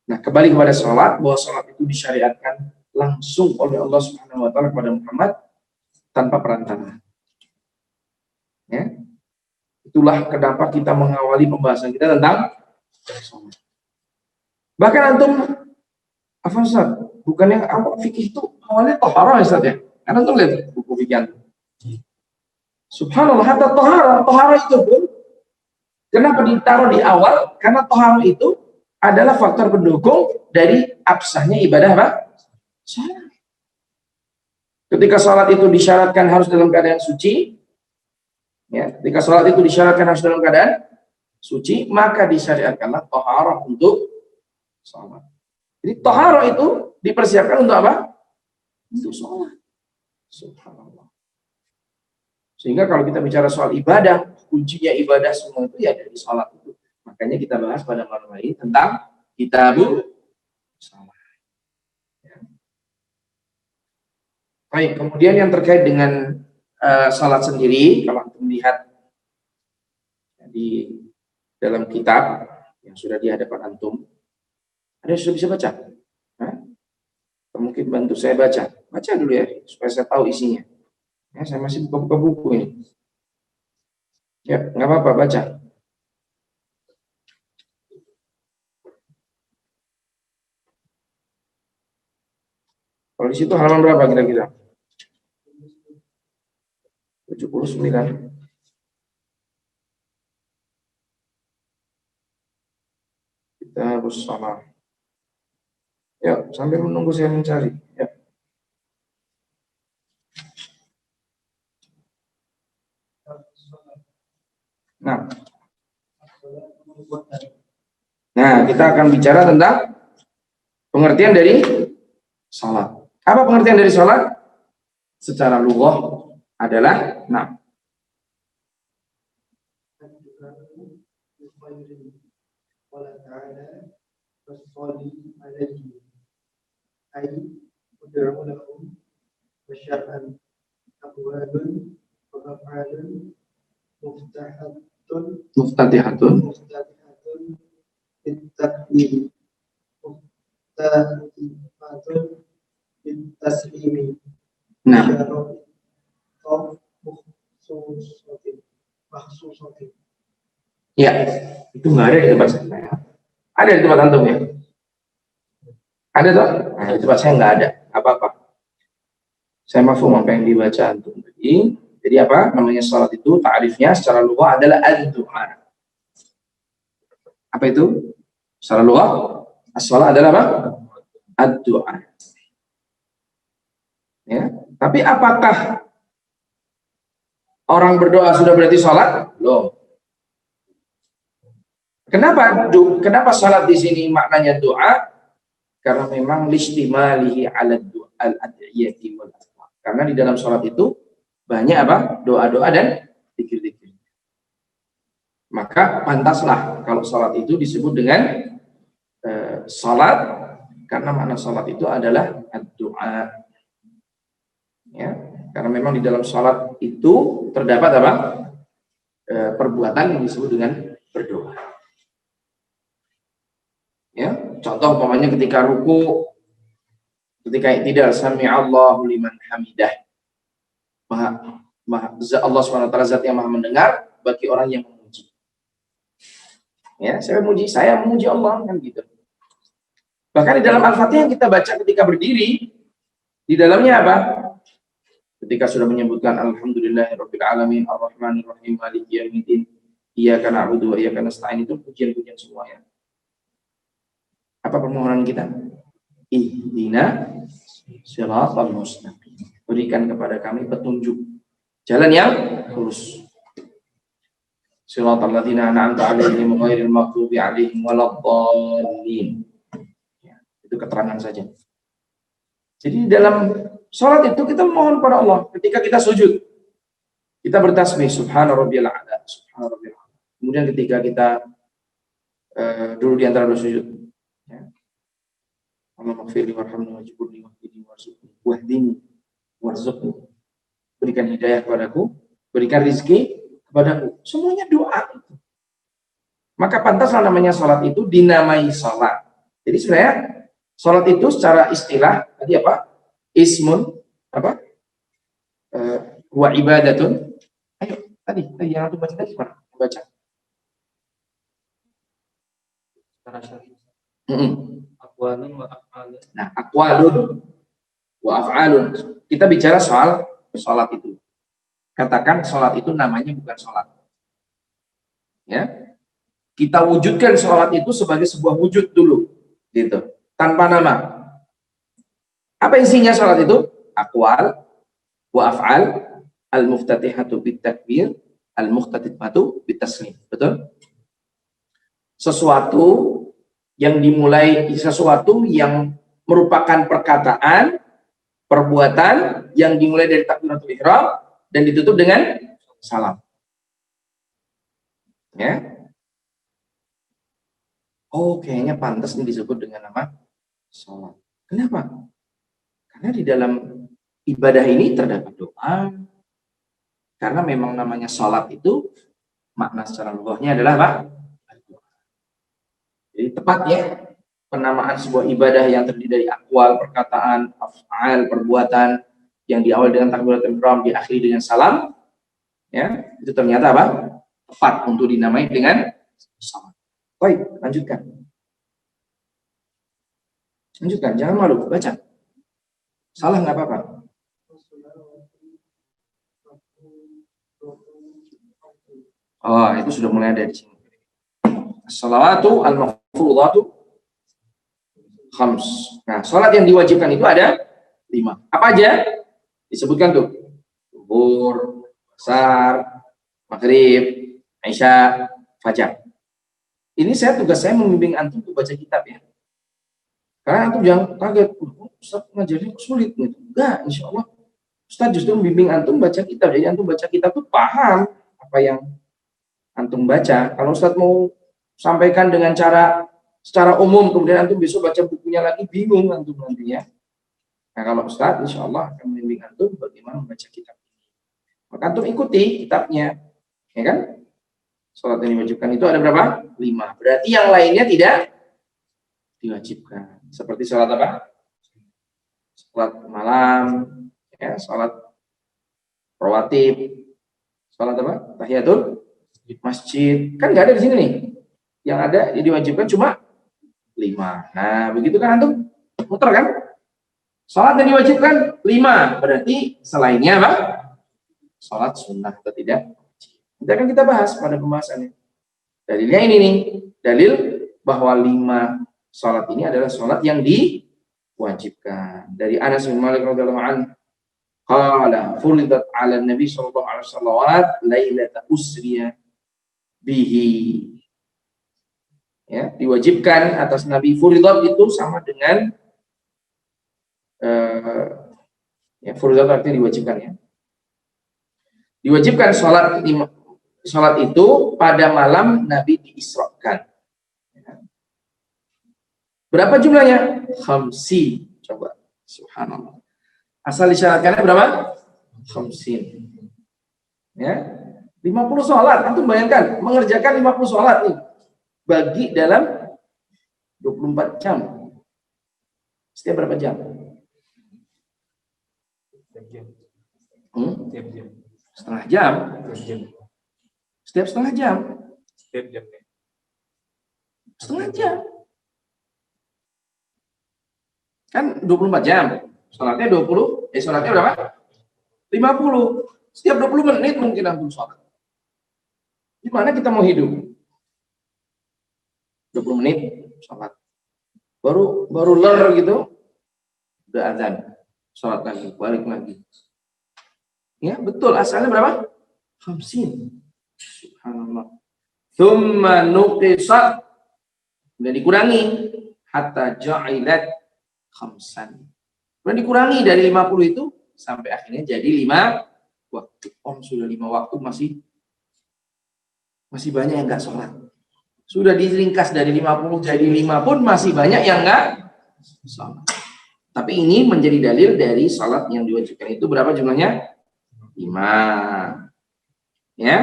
Nah, kembali kepada salat, bahwa salat itu disyariatkan langsung oleh Allah Subhanahu wa Ta'ala kepada Muhammad tanpa perantara. Ya. Itulah kenapa kita mengawali pembahasan kita tentang salat. Bahkan antum apa Ustaz? Bukannya apa fikih itu awalnya taharah ya Ustaz ya? Karena antum lihat buku fikih. Subhanallah, hatta taharah itu pun kenapa ditaruh di awal? Karena taharah itu adalah faktor pendukung dari absahnya ibadah apa? Salat. Ketika salat itu disyaratkan harus dalam keadaan suci, ya, ketika salat itu disyaratkan harus dalam keadaan suci, maka disyariatkanlah taharah untuk salat. Jadi taharah itu dipersiapkan untuk apa? Untuk salat. Subhanallah. Sehingga kalau kita bicara soal ibadah, kuncinya ibadah semua itu ya dari salat itu. Makanya kita bahas pada malam ini tentang kitabul salat. Ya. Baik, kemudian yang terkait dengan salat sendiri, kalau kita melihat di dalam kitab yang sudah di hadapan antum, ada yang sudah bisa baca? Hah? Mungkin bantu saya baca dulu ya, supaya saya tahu isinya. Ya, saya masih buka-buka buku ini. Ya, nggak apa-apa, baca. Kalau di situ halaman berapa kira-kira? 79. Kita harus salah. Ya, sambil menunggu saya mencari. Ya. Nah, kita akan bicara tentang pengertian dari salat. Apa pengertian dari salat? Secara lughah adalah muftatihatun nah ya itu nggak ada di tempat saya. Ada di tempat antum ya? Ada toh? Nah, di tempat saya nggak ada apa-apa. Saya mafhum apa yang dibaca antum tadi. Jadi apa namanya salat itu? Ta'rifnya secara lughah adalah ad-du'a. Apa itu? Secara lughah, as-salat adalah apa? Ad-du'a. Ya. Tapi apakah orang berdoa sudah berarti salat? Belum. Kenapa salat di sini maknanya doa? Karena memang listimalihi ala al-adiyati wal asma. Karena di dalam salat itu banyak apa? Doa-doa dan zikir-zikir. Maka pantaslah kalau salat itu disebut dengan salat, karena makna salat itu adalah ad-doa. Ya, karena memang di dalam salat itu terdapat apa? Perbuatan yang disebut dengan berdoa. Ya, contoh umpamanya ketika ruku, ketika tidak sami'allahu liman hamidah. Allah SWT zat yang maha mendengar bagi orang yang memuji. Ya, saya memuji Allah kan gitu. Bahkan di dalam Al-Fatihah yang kita baca ketika berdiri, di dalamnya apa? Ketika sudah menyebutkan alhamdulillahirabbil alamin arrahmanir rahim maliki yaumiddin iyyaka na'budu wa iyyaka nasta'in, itu pujian-pujian semuanya. Apa permohonan kita? Ihdina shiratal mustaqim. Berikan kepada kami petunjuk jalan yang lurus. Shiratal ladzina an'amta 'alaihim ghairil maghdubi 'alaihim waladdallin. Ya, itu keterangan saja. Jadi dalam salat itu kita memohon pada Allah. Ketika kita sujud, kita bertasbih subhana rabbiyal a'la, subhana rabbiyal a'la. Kemudian ketika kita dulu di antara dua sujud, ya. Allahumma ighfirli warhamni wajburni wahdini warzuqni. Berikan hidayah kepadaku, berikan rizki kepadaku. Semuanya doa. Maka pantaslah namanya salat itu dinamai salat. Jadi sebenarnya salat itu secara istilah tadi apa? Ismun apa? Wa ibadatun. Ayo, tadi yang aku baca tadi mana? Baca. Aqwalun wa af'alun. Nah, aqwalun wa af'alun. Kita bicara soal salat itu. Katakan salat itu namanya bukan salat. Ya. Kita wujudkan salat itu sebagai sebuah wujud dulu, gitu. Tanpa nama. Apa isinya salat itu? Aqwal wa af'al, al-muftatihatu bit-takbir, al-mukhtatimatu bit-taslim. Betul? Sesuatu yang dimulai, sesuatu yang merupakan perkataan, perbuatan yang dimulai dari takbiratul ihram dan ditutup dengan salam. Ya. Oh, kayaknya pantas ini disebut dengan nama salat. Kenapa? Karena di dalam ibadah ini terdapat doa. Karena memang namanya salat itu makna secara lughahnya adalah apa? Jadi tepat ya penamaan sebuah ibadah yang terdiri dari akwal, perkataan, af'al, perbuatan yang diawali dengan takbiratul ihram, diakhiri dengan salam, ya itu ternyata apa? Tepat untuk dinamai dengan salat. Baik, lanjutkan. Lanjutkan, jangan malu, baca. Salah nggak apa-apa. Oh, itu sudah mulai ada di sini. Salawatu al-mafruḍatu khams. Nah, salat yang diwajibkan itu ada 5. Apa aja? Disebutkan tuh. Zuhur, asar, maghrib, isya, fajar. Ini tugas saya membimbing antum untuk baca kitab ya. Karena antum jangan kaget, Ustaz ngajarnya sulit nih. Enggak, insya Allah Ustaz justru membimbing antum baca kitab. Jadi antum baca kitab tuh paham apa yang antum baca. Kalau Ustaz mau sampaikan dengan cara secara umum, kemudian antum besok baca bukunya lagi, bingung antum nantinya. Nah, kalau Ustaz insya Allah akan membimbing antum bagaimana membaca kitab. Maka antum ikuti kitabnya, ya kan? Salat yang diwajibkan itu ada berapa? 5. Berarti yang lainnya tidak diwajibkan. Seperti salat apa? Salat malam, ya, salat rawatib, salat apa? Tahiyatul masjid. Kan nggak ada di sini nih. Yang ada yang diwajibkan cuma 5. Nah, begitu kan antum? Muter kan? Salat yang diwajibkan 5. Berarti selainnya apa? Salat sunnah atau tidak? Nanti akan kita bahas pada pembahasannya. Dalilnya ini nih. Dalil bahwa 5 salat ini adalah salat yang diwajibkan. Dari Anas bin Malik radhiyallahu anhu, qala furidat 'ala Nabi sallallahu alaihi wasallam lailata usriya bihi. Ya, diwajibkan atas Nabi. Furidat itu sama dengan ya, furidat artinya diwajibkan ya. Diwajibkan sholat itu pada malam Nabi diisrakan. Berapa jumlahnya? Khamsi. Coba. Subhanallah. Asal disyaratkannya berapa? Khamsin. Ya. 50 sholat. Antum bayangkan. Mengerjakan 50 sholat nih. Bagi dalam 24 jam. Setiap berapa jam? Setengah jam. Setiap setengah jam. Setengah jam. Kan 24 jam. Sholatnya 20. Sholatnya berapa? 50. Setiap 20 menit mungkin antum sholat. Gimana kita mau hidup? 20 menit sholat. Baru ler gitu. Udah azan. Sholat lagi. Balik lagi. Ya, betul. Asalnya berapa? Khamsin. Subhanallah. Thumma nuqisat. Dan dikurangi. Hatta ja'ilat khamsan. Kemudian dikurangi dari 50 itu. Sampai akhirnya jadi 5 waktu. Sudah 5 waktu masih banyak yang nggak sholat. Sudah diringkas dari 50 jadi 5 pun masih banyak yang nggak sholat. Tapi ini menjadi dalil dari sholat yang diwajibkan itu berapa jumlahnya? 5. Ya.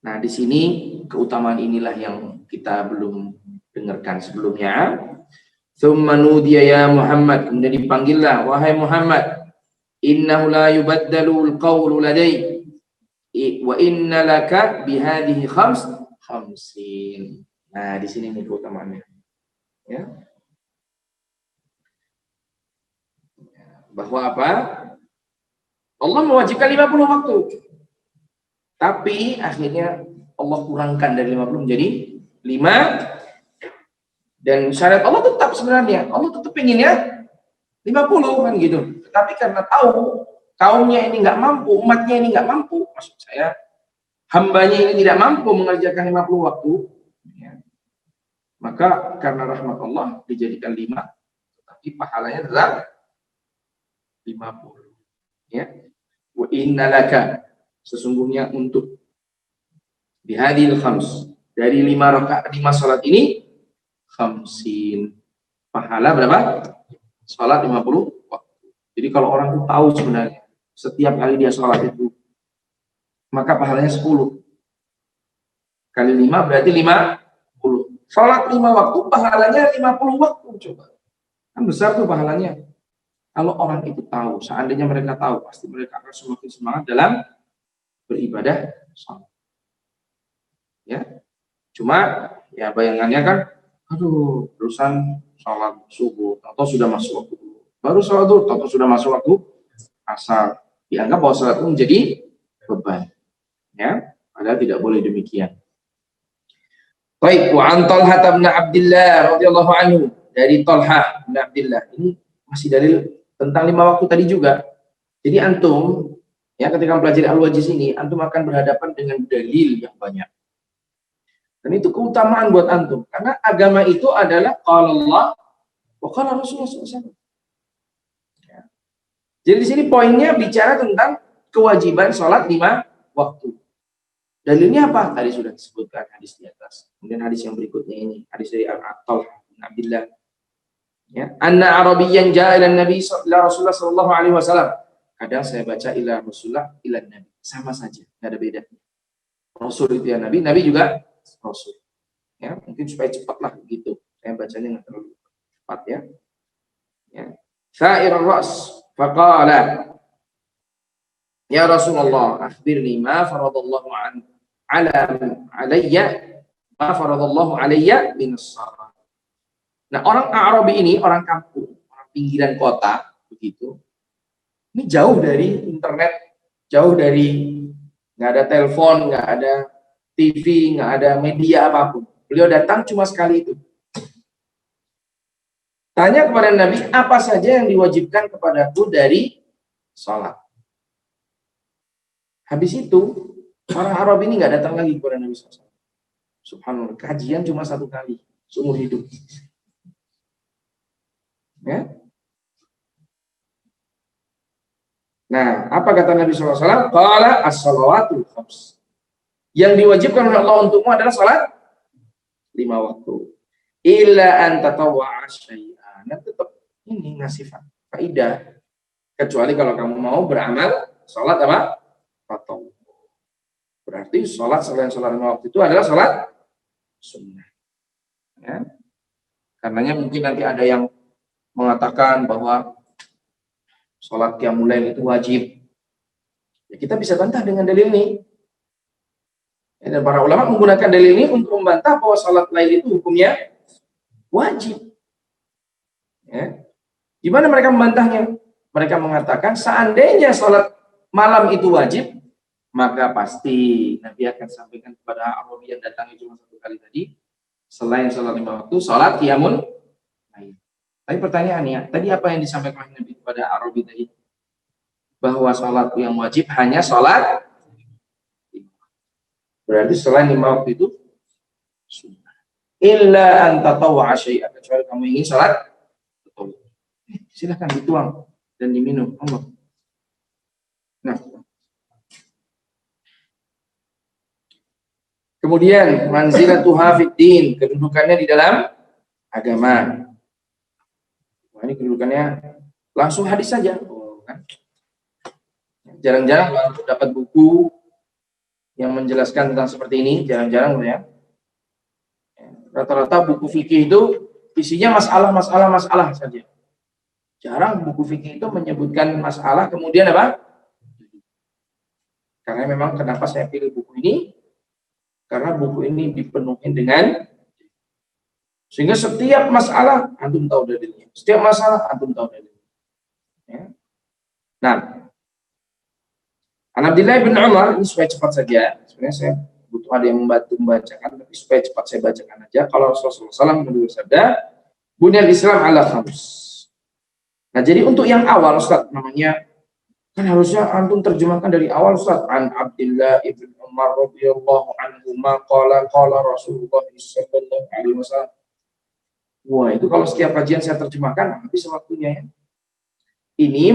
Nah, di sini keutamaan inilah yang kita belum dengarkan sebelumnya. Tsumma nudiya ya Muhammad, kemudian dipanggillah wahai Muhammad, innahu la yubaddalu al-qawlu ladai wa inna laka bihadhihi khamsin. Nah, di sini nih keutamaannya. Ya. Bahwa apa? Allah mewajibkan 50 waktu. Tapi akhirnya Allah kurangkan dari 50 menjadi 5. Dan syariat Allah tetap sebenarnya. Allah tetap inginnya 50 kan gitu. Tapi karena tahu kaumnya ini nggak mampu, umatnya ini nggak mampu, maksud saya hambanya ini tidak mampu mengerjakan 50 waktu, ya. Maka karena rahmat Allah dijadikan 5, tapi pahalanya adalah 50. Ya. Wa innalaka, sesungguhnya untuk bihadil khams, dari 5 salat ini khamsin, pahala berapa? Salat 50 waktu. Jadi kalau orang itu tahu sebenarnya setiap kali dia salat itu maka pahalanya 10 kali 5 berarti 50. Salat 5 waktu pahalanya 50 waktu, coba. Kan besar tuh pahalanya. Kalau orang itu tahu, seandainya mereka tahu, pasti mereka akan semakin semangat dalam beribadah salat. Ya. Cuma ya bayangannya kan, aduh, terusan sholat subuh atau sudah masuk waktu dulu, baru sholat zuhur, atau sudah masuk waktu asar. Dianggap bahwa sholat itu menjadi beban. Ya, padahal tidak boleh demikian. Baik, wa an Talha bin Abdullah radhiyallahu anhu, dari Talha bin Abdullah. Ini masih dalil tentang 5 waktu tadi juga. Jadi antum ya ketika mempelajari Al-Wajiz ini, antum akan berhadapan dengan dalil yang banyak. Dan itu keutamaan buat antum, karena agama itu adalah qala Allah wa qala Rasulullah SAW. Ya. Jadi di sini poinnya bicara tentang kewajiban sholat 5 waktu. Dalilnya apa? Tadi sudah disebutkan hadis di atas. Kemudian hadis yang berikutnya ini, hadis dari Talha bin Abdullah. Ya, anna Arabiyyan ja'a ila Nabi Rasulullah sallallahu alaihi wasallam. Kadang saya baca ila Rasulullah ila Nabi. Sama saja, enggak ada beda. Rasul itu ya Nabi, Nabi juga Rasul. Ya, mungkin supaya cepatlah begitu. Saya bacanya enggak terlalu cepat ya. Ya. Sa'irul ras faqala ya Rasulullah akhbirni ma faradallahu alayya ma faradallahu alayya min as-salat. Nah, orang Arabi ini, orang kampung, orang pinggiran kota, begitu. Ini jauh dari internet, jauh dari nggak ada telepon, nggak ada TV, nggak ada media apapun. Beliau datang cuma sekali itu. Tanya kepada Nabi, apa saja yang diwajibkan kepadaku dari sholat. Habis itu, orang Arab ini nggak datang lagi kepada Nabi SAW. Subhanallah, kajian cuma 1 kali seumur hidup. Ya. Nah, apa kata Nabi SAW? Qala as-salawatul khams. Yang diwajibkan oleh Allah untukmu adalah salat 5 waktu. Illa an tatawwa'a syai'an. Nah, tetap ini ngasih faidah. Kecuali kalau kamu mau beramal salat apa? Tatawwu. Berarti salat selain salat 5 waktu itu adalah salat sunnah. Ya. Karenanya mungkin nanti ada yang mengatakan bahwa sholat qiyamul lail itu wajib. Ya, kita bisa bantah dengan dalil ini. Ya, dan para ulama menggunakan dalil ini untuk membantah bahwa sholat lail itu hukumnya wajib. Ya. Gimana mereka membantahnya? Mereka mengatakan seandainya sholat malam itu wajib, maka pasti Nabi akan sampaikan kepada Arabi yang datangnya cuma 1 kali tadi, selain sholat 5 waktu, sholat qiyamul lail. Tapi pertanyaannya, tadi apa yang disampaikan Nabi kepada Arabi tadi? Bahwa sholat yang wajib hanya sholat. Berarti selain 5 waktu itu sunnah. Illa an tatawwa'a syai'an, kecuali kamu ingin sholat. Silahkan dituang dan diminum. Allah. Nah. Kemudian manzilatuha fid din, kedudukannya di dalam agama. Nah, ini kedudukannya langsung hadis saja. Oh, kan? Jarang-jarang dapat buku yang menjelaskan tentang seperti ini, jarang-jarang ya. Rata-rata buku fikih itu isinya masalah saja. Jarang buku fikih itu menyebutkan masalah kemudian apa? Karena memang kenapa saya pilih buku ini? Karena buku ini dipenuhi dengan sehingga setiap masalah antum tahu dalilnya. Setiap masalah antum tahu dalilnya. Ya. Nah, An Abdullah bin Umar, ini supaya cepat saja. Sebenarnya saya butuh ada yang membantu membacakan, tapi supaya cepat saya bacakan aja. Kalau Rasulullah SAW bersabda, "Bunyal Islam ala khams." Nah, jadi untuk yang awal Ustaz namanya kan harusnya antum terjemahkan dari awal Ustaz. An Abdullah bin Umar radhiyallahu anhu qala Rasulullah sallallahu alaihi wasallam. Wah, itu kalau setiap kajian saya terjemahkan habis waktunya ya. Ini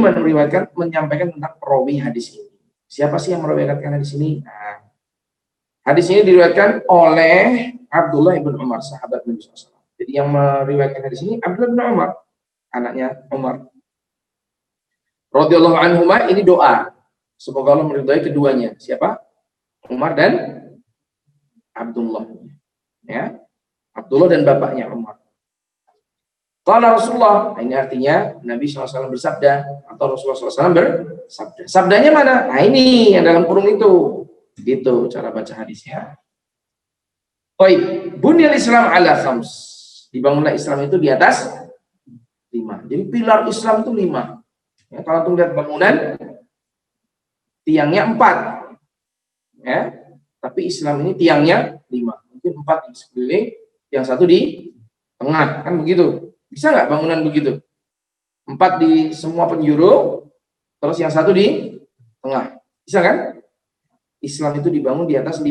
menyampaikan tentang perawi hadis ini. Siapa sih yang meriwayatkan hadis ini? Nah, hadis ini diriwayatkan oleh Abdullah bin Umar, sahabat Nabi SAW. Jadi yang meriwayatkan hadis ini Abdullah bin Umar, anaknya Umar. Radhiyallahu anhuma, ini doa. Semoga Allah meridhai keduanya. Siapa? Umar dan Abdullah. Ya. Abdullah dan bapaknya Umar. Qala Rasulullah, ini artinya Nabi SAW bersabda atau Rasulullah SAW bersabda. Sabdanya mana? Nah ini yang dalam kurung itu. Gitu cara baca hadisnya. Baik, bunyal Islam ala khams. Dibangunlah Islam itu di atas 5. Jadi pilar Islam itu 5. Ya, kalau antum lihat bangunan, tiangnya 4. Ya, tapi Islam ini tiangnya 5. Mungkin 4 di sekeliling, yang 1 di tengah, kan begitu. Bisa nggak bangunan begitu? 4 di semua penjuru, terus yang 1 di tengah. Bisa kan? Islam itu dibangun di atas 5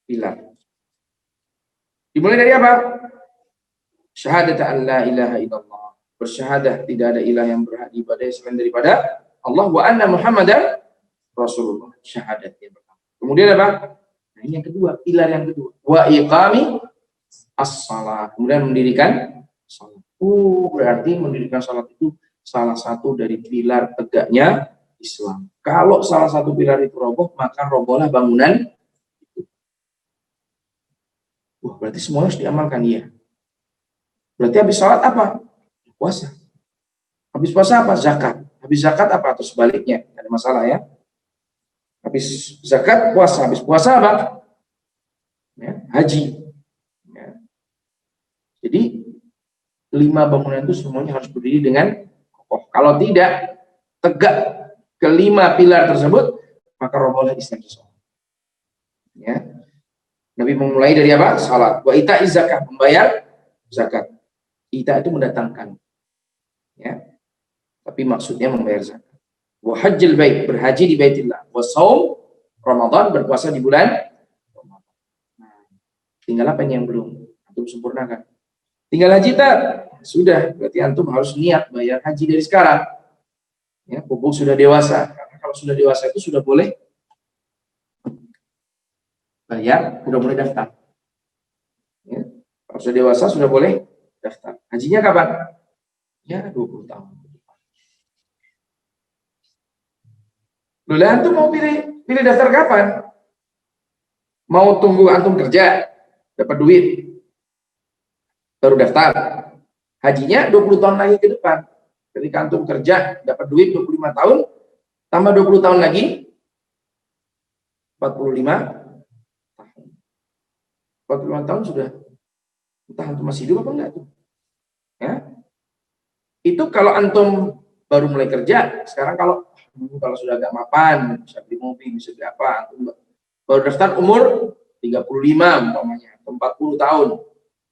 pilar. Dimulai dari apa? Syahadat an la ilaha illallah. Bersyahadah tidak ada ilah yang berhak diibadahi selain daripada Allah, wa anna Muhammadan Rasulullah. Syahadat yang pertama. Kemudian apa? Nah, ini yang kedua, pilar yang kedua. Wa iqami as-salat. Kemudian mendirikan salat. Berarti mendirikan salat itu salah satu dari pilar tegaknya Islam. Kalau salah satu pilar itu roboh, maka robohlah bangunan itu. Wah, berarti semua harus diamalkan, ya. Berarti habis salat apa? Puasa. Habis puasa apa? Zakat. Habis zakat apa? Atau sebaliknya, tidak ada masalah, ya. Habis zakat, puasa. Habis puasa apa? Ya, haji. Ya. Jadi 5 bangunan itu semuanya harus berdiri dengan kokoh. Kalau tidak tegak kelima pilar tersebut, maka robohlah Islam seseorang. Ya. Nabi memulai dari apa? Salat. Wa ita'iz zakat, membayar zakat. Ita itu mendatangkan. Ya. Tapi maksudnya membayar zakat. Wa hajjil bait, berhaji di Baitillah. Wa shaum Ramadan, berpuasa di bulan Ramadan. Nah, tinggal apa yang belum antum sempurnakan? Tinggal haji tak? Sudah, berarti antum harus niat bayar haji dari sekarang. Ya, pupuk sudah dewasa. Karena kalau sudah dewasa itu sudah boleh bayar, sudah boleh daftar. Ya, kalau sudah dewasa sudah boleh daftar. Hajinya kapan? Ya, 20 tahun. Loh, antum mau pilih daftar kapan? Mau tunggu antum kerja, dapat duit, baru daftar. Hajinya 20 tahun lagi ke depan. Ketika antum kerja, dapat duit 25 tahun, tambah 20 tahun lagi, 45 tahun. 45 tahun sudah, entah antum masih hidup apa enggak tuh. Ya. Itu kalau antum baru mulai kerja. Sekarang kalau sudah agak mapan, bisa beli mobil, bisa beli apa, antum baru daftar umur 35 umpamanya, 40 tahun.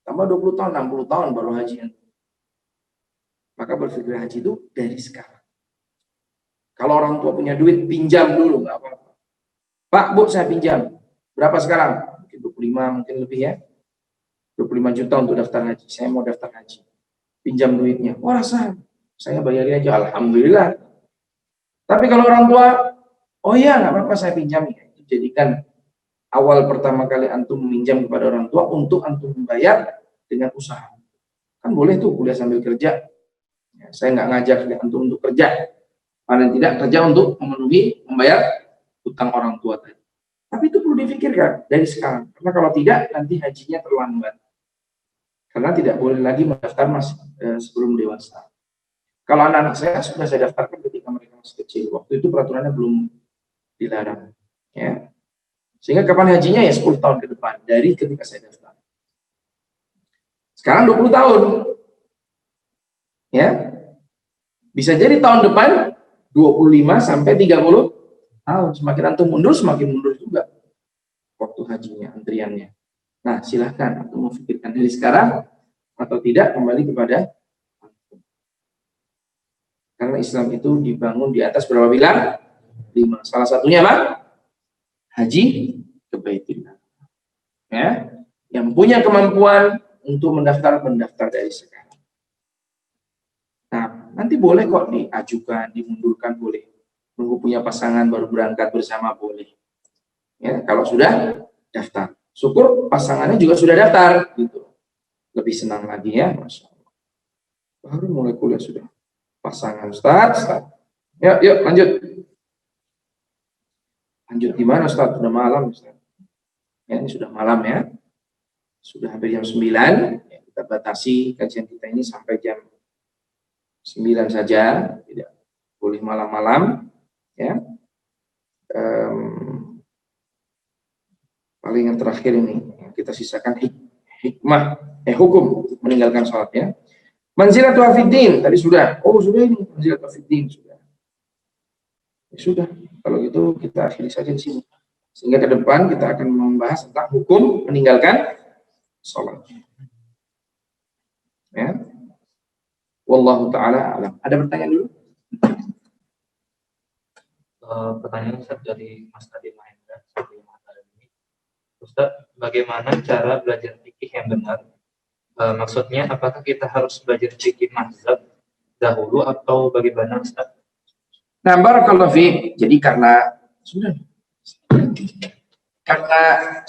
Tambah 20 tahun, 60 tahun baru haji. Maka berpikir haji itu dari sekarang. Kalau orang tua punya duit, pinjam dulu, nggak apa-apa. Pak, Bu, saya pinjam. Berapa sekarang? Mungkin 25, mungkin lebih, ya. 25 juta untuk daftar haji. Saya mau daftar haji. Pinjam duitnya. Wah, saya bayarin aja. Alhamdulillah. Tapi kalau orang tua, oh iya, nggak apa-apa, saya pinjam. Ya. Jadikan awal pertama kali antum meminjam kepada orang tua untuk antum membayar dengan usaha. Kan boleh tuh kuliah sambil kerja. Ya, saya nggak ngajak antum untuk kerja. Paling tidak kerja untuk memenuhi, membayar utang orang tua tadi. Tapi itu perlu difikirkan dari sekarang. Karena kalau tidak, nanti hajinya terlambat. Karena tidak boleh lagi mendaftar sebelum dewasa. Kalau anak-anak saya sudah saya daftarkan ketika mereka masih kecil. Waktu itu peraturannya belum dilarang. Ya. Sehingga kapan hajinya? Ya 10 tahun ke depan. Dari ketika saya daftar. Sekarang 20 tahun. Ya. Bisa jadi tahun depan 25 sampai 30 tahun. Semakin antum mundur, semakin mundur juga waktu hajinya, antriannya. Nah, silahkan antum memikirkan dari sekarang atau tidak, kembali kepada antum. Karena Islam itu dibangun di atas berapa pilar? 5. Salah satunya apa? Haji ke Baitillah. Ya, yang punya kemampuan untuk mendaftar dari sekarang. Nah, nanti boleh kok diajukan, dimundurkan, boleh. Nunggu punya pasangan baru berangkat bersama, boleh. Ya, kalau sudah daftar. Syukur pasangannya juga sudah daftar, gitu. Lebih senang lagi, ya, Masya Allah. Baru mulai kuliah sudah pasangan. Ustaz. Yuk, lanjut. Lanjut gimana, Ustaz? Sudah malam, Ustaz. Ya, ini sudah malam, ya. Sudah hampir jam 9. Ya, kita batasi kajian kita ini sampai jam 9 saja. Tidak boleh malam-malam. Ya. Paling yang terakhir ini, kita sisakan hikmah, hukum meninggalkan sholat, ya. Manzilatu fiddin tadi sudah. Oh, sudah ini manzilatu fiddin sudah. Ya, sudah. Kalau gitu kita akhiri saja di sini. Sehingga ke depan kita akan membahas tentang hukum meninggalkan sholat. Ya. Wallahu taala alam. Ada pertanyaan dulu? Pertanyaan Ustaz dari Mas Adi Mahendra seperti yang ada ini. Ustaz, bagaimana cara belajar fikih yang benar? Maksudnya apakah kita harus belajar fikih mazhab dahulu atau bagaimana Ustaz? Nah, barakallahu fi. Jadi karena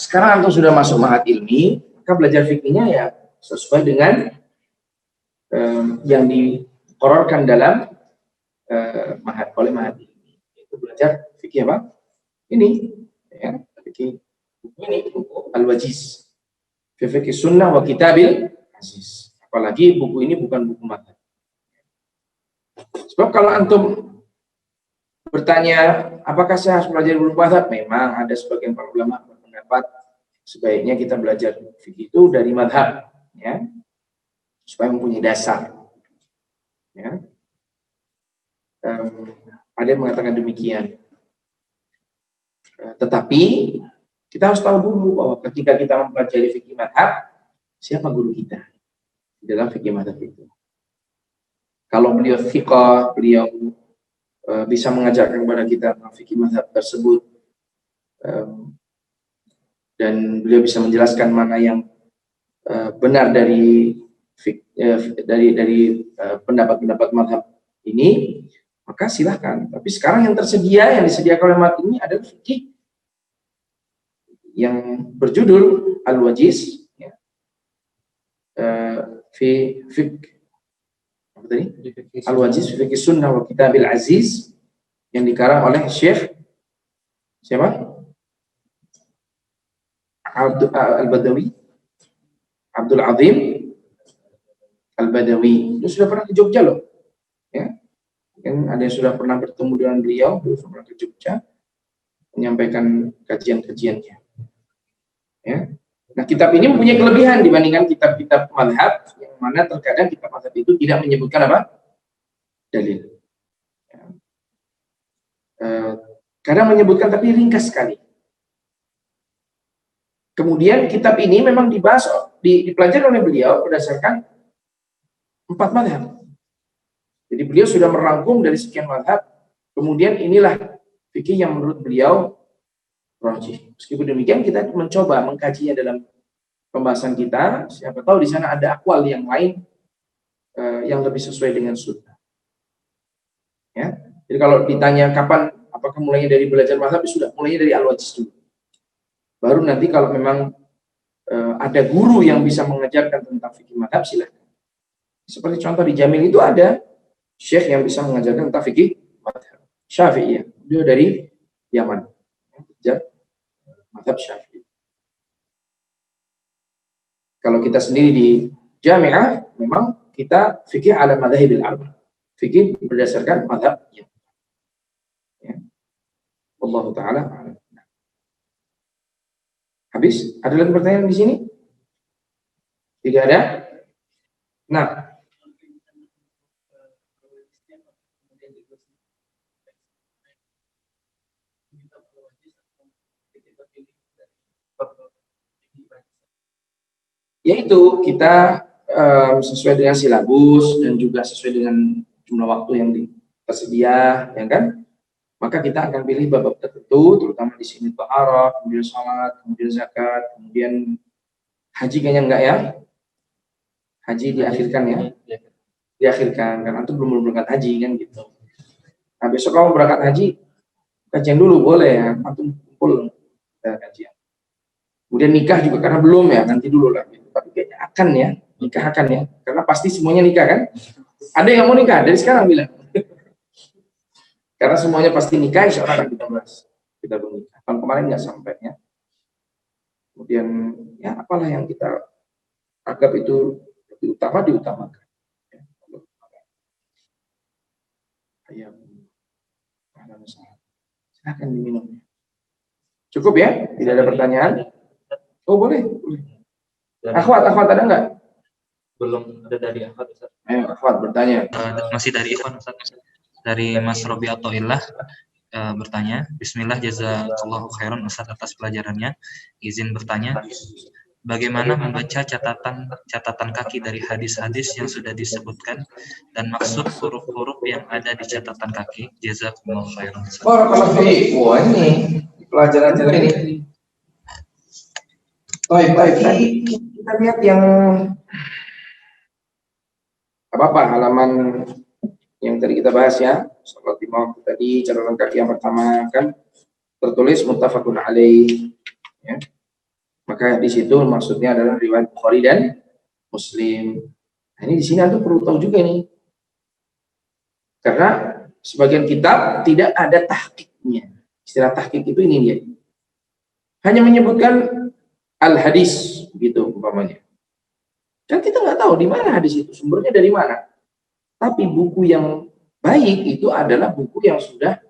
sekarang antum sudah masuk ma'had ilmi, maka belajar fikihnya ya sesuai dengan yang diqororkan dalam ma'had oleh ma'had ilmi. Itu belajar fikih apa? Ini ya, fikih ini buku Al-Wajiz. Fikih Sunnah wa Kitabil Aziz. Apalagi buku ini bukan buku madzhab. Sebab kalau antum bertanya apakah saya harus belajar buku madzhab, memang ada sebagian para ulama berpendapat sebaiknya kita belajar fikih itu dari madzhab, ya, supaya mempunyai dasar. Ya. Ada yang mengatakan demikian. Tetapi kita harus tahu dulu bahwa ketika kita mempelajari fikih madzhab, siapa guru kita di dalam fikih madzhab itu. Kalau beliau thiqah, beliau bisa mengajarkan kepada kita tentang fikih madzhab tersebut, dan beliau bisa menjelaskan mana yang benar dari pendapat-pendapat madzhab ini, maka silahkan. Tapi sekarang yang tersedia, yang disediakan oleh madzhab ini adalah fikih yang berjudul Al-Wajiz, ya. Al-Wajiz fi Fikih Sunnah wa Kitabil Aziz, yang dikarang oleh Syekh siapa? Al-Badawi, Abdul Azim Al-Badawi. Dia sudah pernah ke Jogja loh, ya. Mungkin ada yang sudah pernah bertemu dengan beliau, sudah pernah ke Jogja menyampaikan kajian-kajiannya. Ya. Nah, kitab ini mempunyai kelebihan dibandingkan kitab-kitab mazhab, yang mana terkadang kitab mazhab itu tidak menyebutkan apa? Dalil. Ya. Kadang menyebutkan tapi ringkas sekali. Kemudian kitab ini memang dibahas, dipelajari oleh beliau berdasarkan 4 mazhab. Jadi beliau sudah merangkum dari sekian mazhab, kemudian inilah fikih yang menurut beliau rajih. Meskipun demikian kita mencoba mengkajinya dalam pembahasan kita, siapa tahu di sana ada akwal yang lain yang lebih sesuai dengan sunnah. Ya. Jadi kalau ditanya kapan, apakah mulainya dari belajar mazhab, sudah mulainya dari Al-Wajiz dulu. Baru nanti kalau memang ada guru yang bisa mengajarkan tentang fikih mazhab, silakan. Seperti contoh di Jamil itu ada syekh yang bisa mengajarkan tentang fikih mazhab Syafi'iyah. Dia dari Yaman. Mazhab Syafi'i. Kalau kita sendiri di Jami'ah, memang kita fikih ala madhahibil arba. Fikih berdasarkan mazhab. Ya. Wallahu ta'ala a'lam. Habis? Ada lagi pertanyaan di sini? Tidak ada? Nah, yaitu kita sesuai dengan silabus dan juga sesuai dengan jumlah waktu yang tersedia, ya kan? Maka kita akan pilih bab-bab tertentu, terutama di sini taharah, kemudian salat, kemudian zakat, kemudian haji kayaknya enggak ya? Haji diakhirkan ya? Diakhirkan, karena itu belum berangkat haji kan gitu. Nah, besok kamu berangkat haji, kajian dulu boleh ya, antum kumpul kajian. Kemudian nikah juga karena belum ya, nanti dulu lah. Gitu. Tapi kayaknya akan ya, nikah akan ya, karena pasti semuanya nikah kan? Ada yang mau nikah dari sekarang bilang. Karena semuanya pasti nikah, insya Allah akan kita bahas. Kita belum nikah. Tahun kemarin nggak sampai ya. Kemudian ya apalah yang kita anggap itu lebih utama diutamakan. Ya. Silahkan diminum. Cukup ya? Tidak ada pertanyaan? Oh boleh. Akhwat ada nggak? Belum ada dari akhwat. Ayo, Ahmad bertanya. Masih dari Ivan, Ustaz. Dari Mas Robi Atoillah bertanya, Bismillah, jazakallahu khairan Ustaz atas pelajarannya. Izin bertanya, bagaimana membaca catatan kaki dari hadis-hadis yang sudah disebutkan dan maksud huruf-huruf yang ada di catatan kaki? Jazakumullahu khairan. Barakallahu fiik. Wah, ini pelajaran ini. Baik. Kita lihat yang apa halaman yang tadi kita bahas ya. Seperti mau tadi catatan kaki yang pertama kan tertulis muttafaqun alaih. Ya. Maka di situ maksudnya adalah riwayat Bukhari dan Muslim. Nah, ini di sini Anda perlu tahu juga nih. Karena sebagian kitab tidak ada tahqiqnya. Istilah tahqiq itu ini dia. Hanya menyebutkan al-hadis gitu umpamanya. Kan kita nggak tahu di mana hadis itu, sumbernya dari mana. Tapi buku yang baik itu adalah buku yang sudah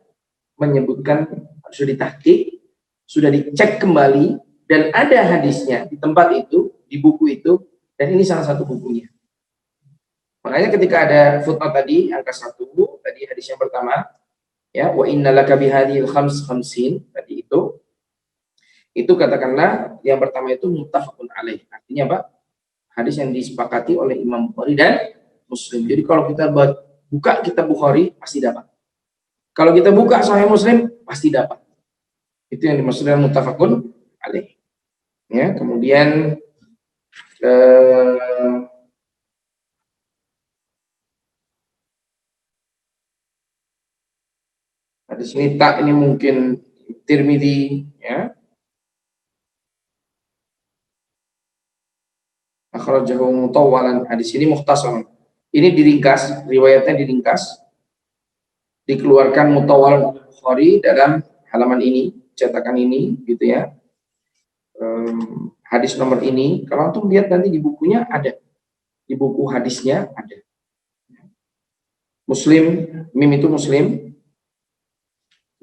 menyebutkan, sudah ditahqiq, sudah dicek kembali, dan ada hadisnya di tempat itu, di buku itu, dan ini salah satu bukunya. Makanya ketika ada footnote tadi, angka 1, tadi hadis yang pertama, ya, wa innalaka bihadhil khamsin, tadi itu katakanlah yang pertama itu muttafaqun alaih. Artinya apa? Hadis yang disepakati oleh Imam Bukhari dan Muslim. Jadi kalau kita buka kitab Bukhari pasti dapat. Kalau kita buka Sahih Muslim pasti dapat. Itu yang dimaksud dengan muttafaqun alaih. Ya, kemudian di sini tak ini mungkin Tirmidzi, ya. Akhrajahu mutawwalan. Hadis ini mukhtasar. Ini diringkas, riwayatnya diringkas. Dikeluarkan mutawwal Bukhari dalam halaman ini, cetakan ini gitu ya. Hadis nomor ini, kalau antum lihat nanti di bukunya ada. Di buku hadisnya ada. Muslim, mim itu Muslim.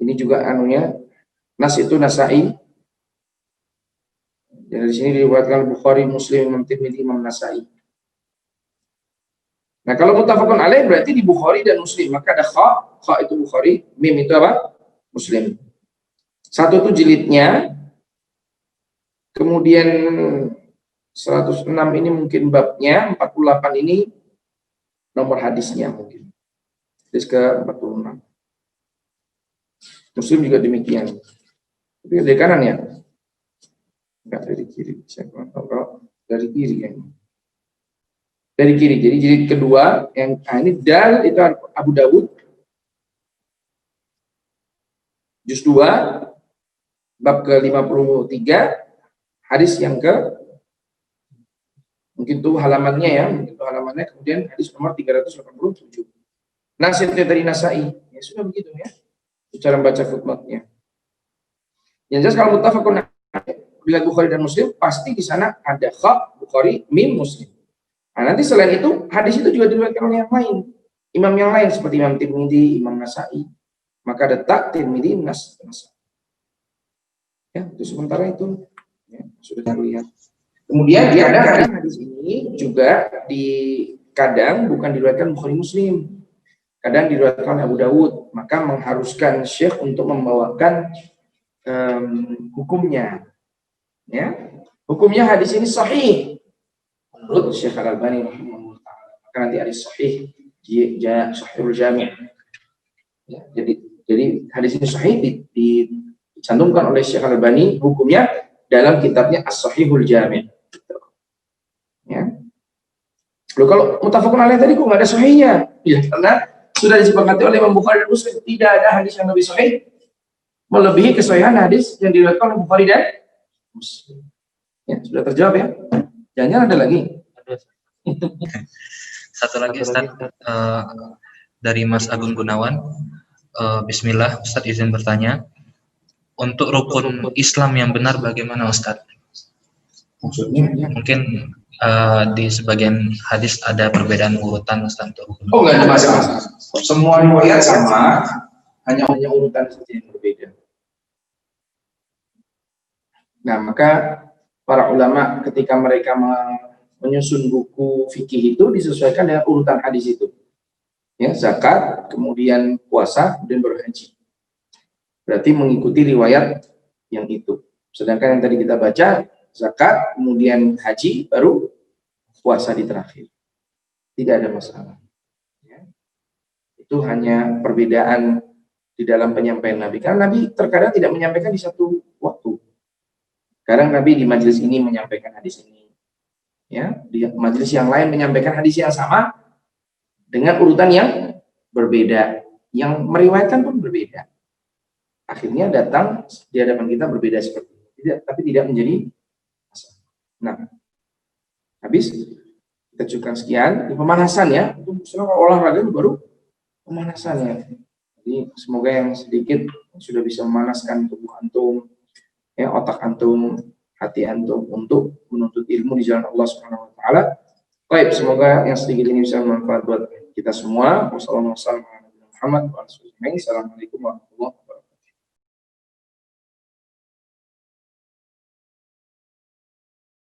Ini juga anunya, nas itu Nasai. Dan di sini diriwayatkan Bukhari, Muslim, Imam Tirmidzi, Imam Nasai. Nah, kalau muttafaqun alaih berarti di Bukhari dan Muslim, maka ada kha itu Bukhari, mim itu apa? Muslim. 1 itu jilidnya, kemudian 106 ini mungkin babnya, 48 ini nomor hadisnya mungkin. Hadis ke-46. Muslim juga demikian. Tapi dari kanan ya? Enggak, dari kiri. Saya kurang tahu kalau dari kiri ya. Dari kiri. Jadi jilid kedua yang ini dal itu Abu Dawud. Juz 2 bab ke-53 hadis yang mungkin tuh halamannya ya, kemudian hadis nomor 387. Nasibnya dari Nasai. Ya sudah begitu ya. Cara membaca footnote-nya. Yang jelas kalau muttafaqun bila Bukhari dan Muslim pasti di sana ada kha Bukhari, mim Muslim. Nah, nanti selain itu hadis itu juga diriwayatkan oleh yang lain, imam yang lain seperti Imam Tirmidzi, Imam Nasai. Maka ada tak Tirmidzi, Nasai. Ya, itu sementara itu ya, sudah terlihat. Kemudian kadang hadis ini juga kadang bukan diriwayatkan Bukhari Muslim. Kadang diriwayatkan Abu Dawud, maka mengharuskan syekh untuk membawakan hukumnya. Ya, hukumnya hadis ini sahih menurut Syekh Al-Albani rahimahullah taala. Maka nanti hadis sahih Sahihul Jami'. Ya, jadi hadis ini sahih dicantumkan oleh Syekh Al-Albani hukumnya dalam kitabnya As-Sahihul Jami'. Ya. Loh, kalau muttafaqun alaih tadi kok enggak ada sahihnya? Ya, karena sudah disepakati oleh Imam Bukhari dan Muslim, tidak ada hadis yang lebih sahih melebihi kesahihan hadis yang diriwayatkan oleh Bukhari dan Muslim. Ya, sudah terjawab ya. Jangan ada lagi. Satu lagi Ustaz, dari Mas Agung Gunawan. Bismillah, Ustaz izin bertanya. Untuk rukun Islam yang benar bagaimana Ustaz? Maksudnya ya. Mungkin di sebagian hadis ada perbedaan urutan Ustaz untuk rukun. Oh, enggak ada masalah. Semua riwayat sama, hanya urutan saja yang berbeda. Nah, maka para ulama ketika mereka menyusun buku fikih itu disesuaikan dengan urutan hadis itu. Ya, zakat, kemudian puasa, dan baru haji. Berarti mengikuti riwayat yang itu. Sedangkan yang tadi kita baca, zakat, kemudian haji, baru puasa di terakhir. Tidak ada masalah. Ya. Itu hanya perbedaan di dalam penyampaian Nabi. Karena Nabi terkadang tidak menyampaikan di satu waktu. Kadang Nabi di majelis ini menyampaikan hadis ini. Ya, di majelis yang lain menyampaikan hadis yang sama dengan urutan yang berbeda. Yang meriwayatkan pun berbeda. Akhirnya datang di hadapan kita berbeda seperti itu. Tapi tidak menjadi masalah. Nah, habis kita cukupkan sekian. Di pemanasan ya, itu misalnya olahraga baru pemanasan ya. Jadi semoga yang sedikit sudah bisa memanaskan tubuh antum, ya, otak antum, hati antum untuk menuntut ilmu di jalan Allah Subhanahu wa taala. Baik, semoga yang sedikit ini bisa bermanfaat buat kita semua. Wassalamualaikum warahmatullahi wabarakatuh.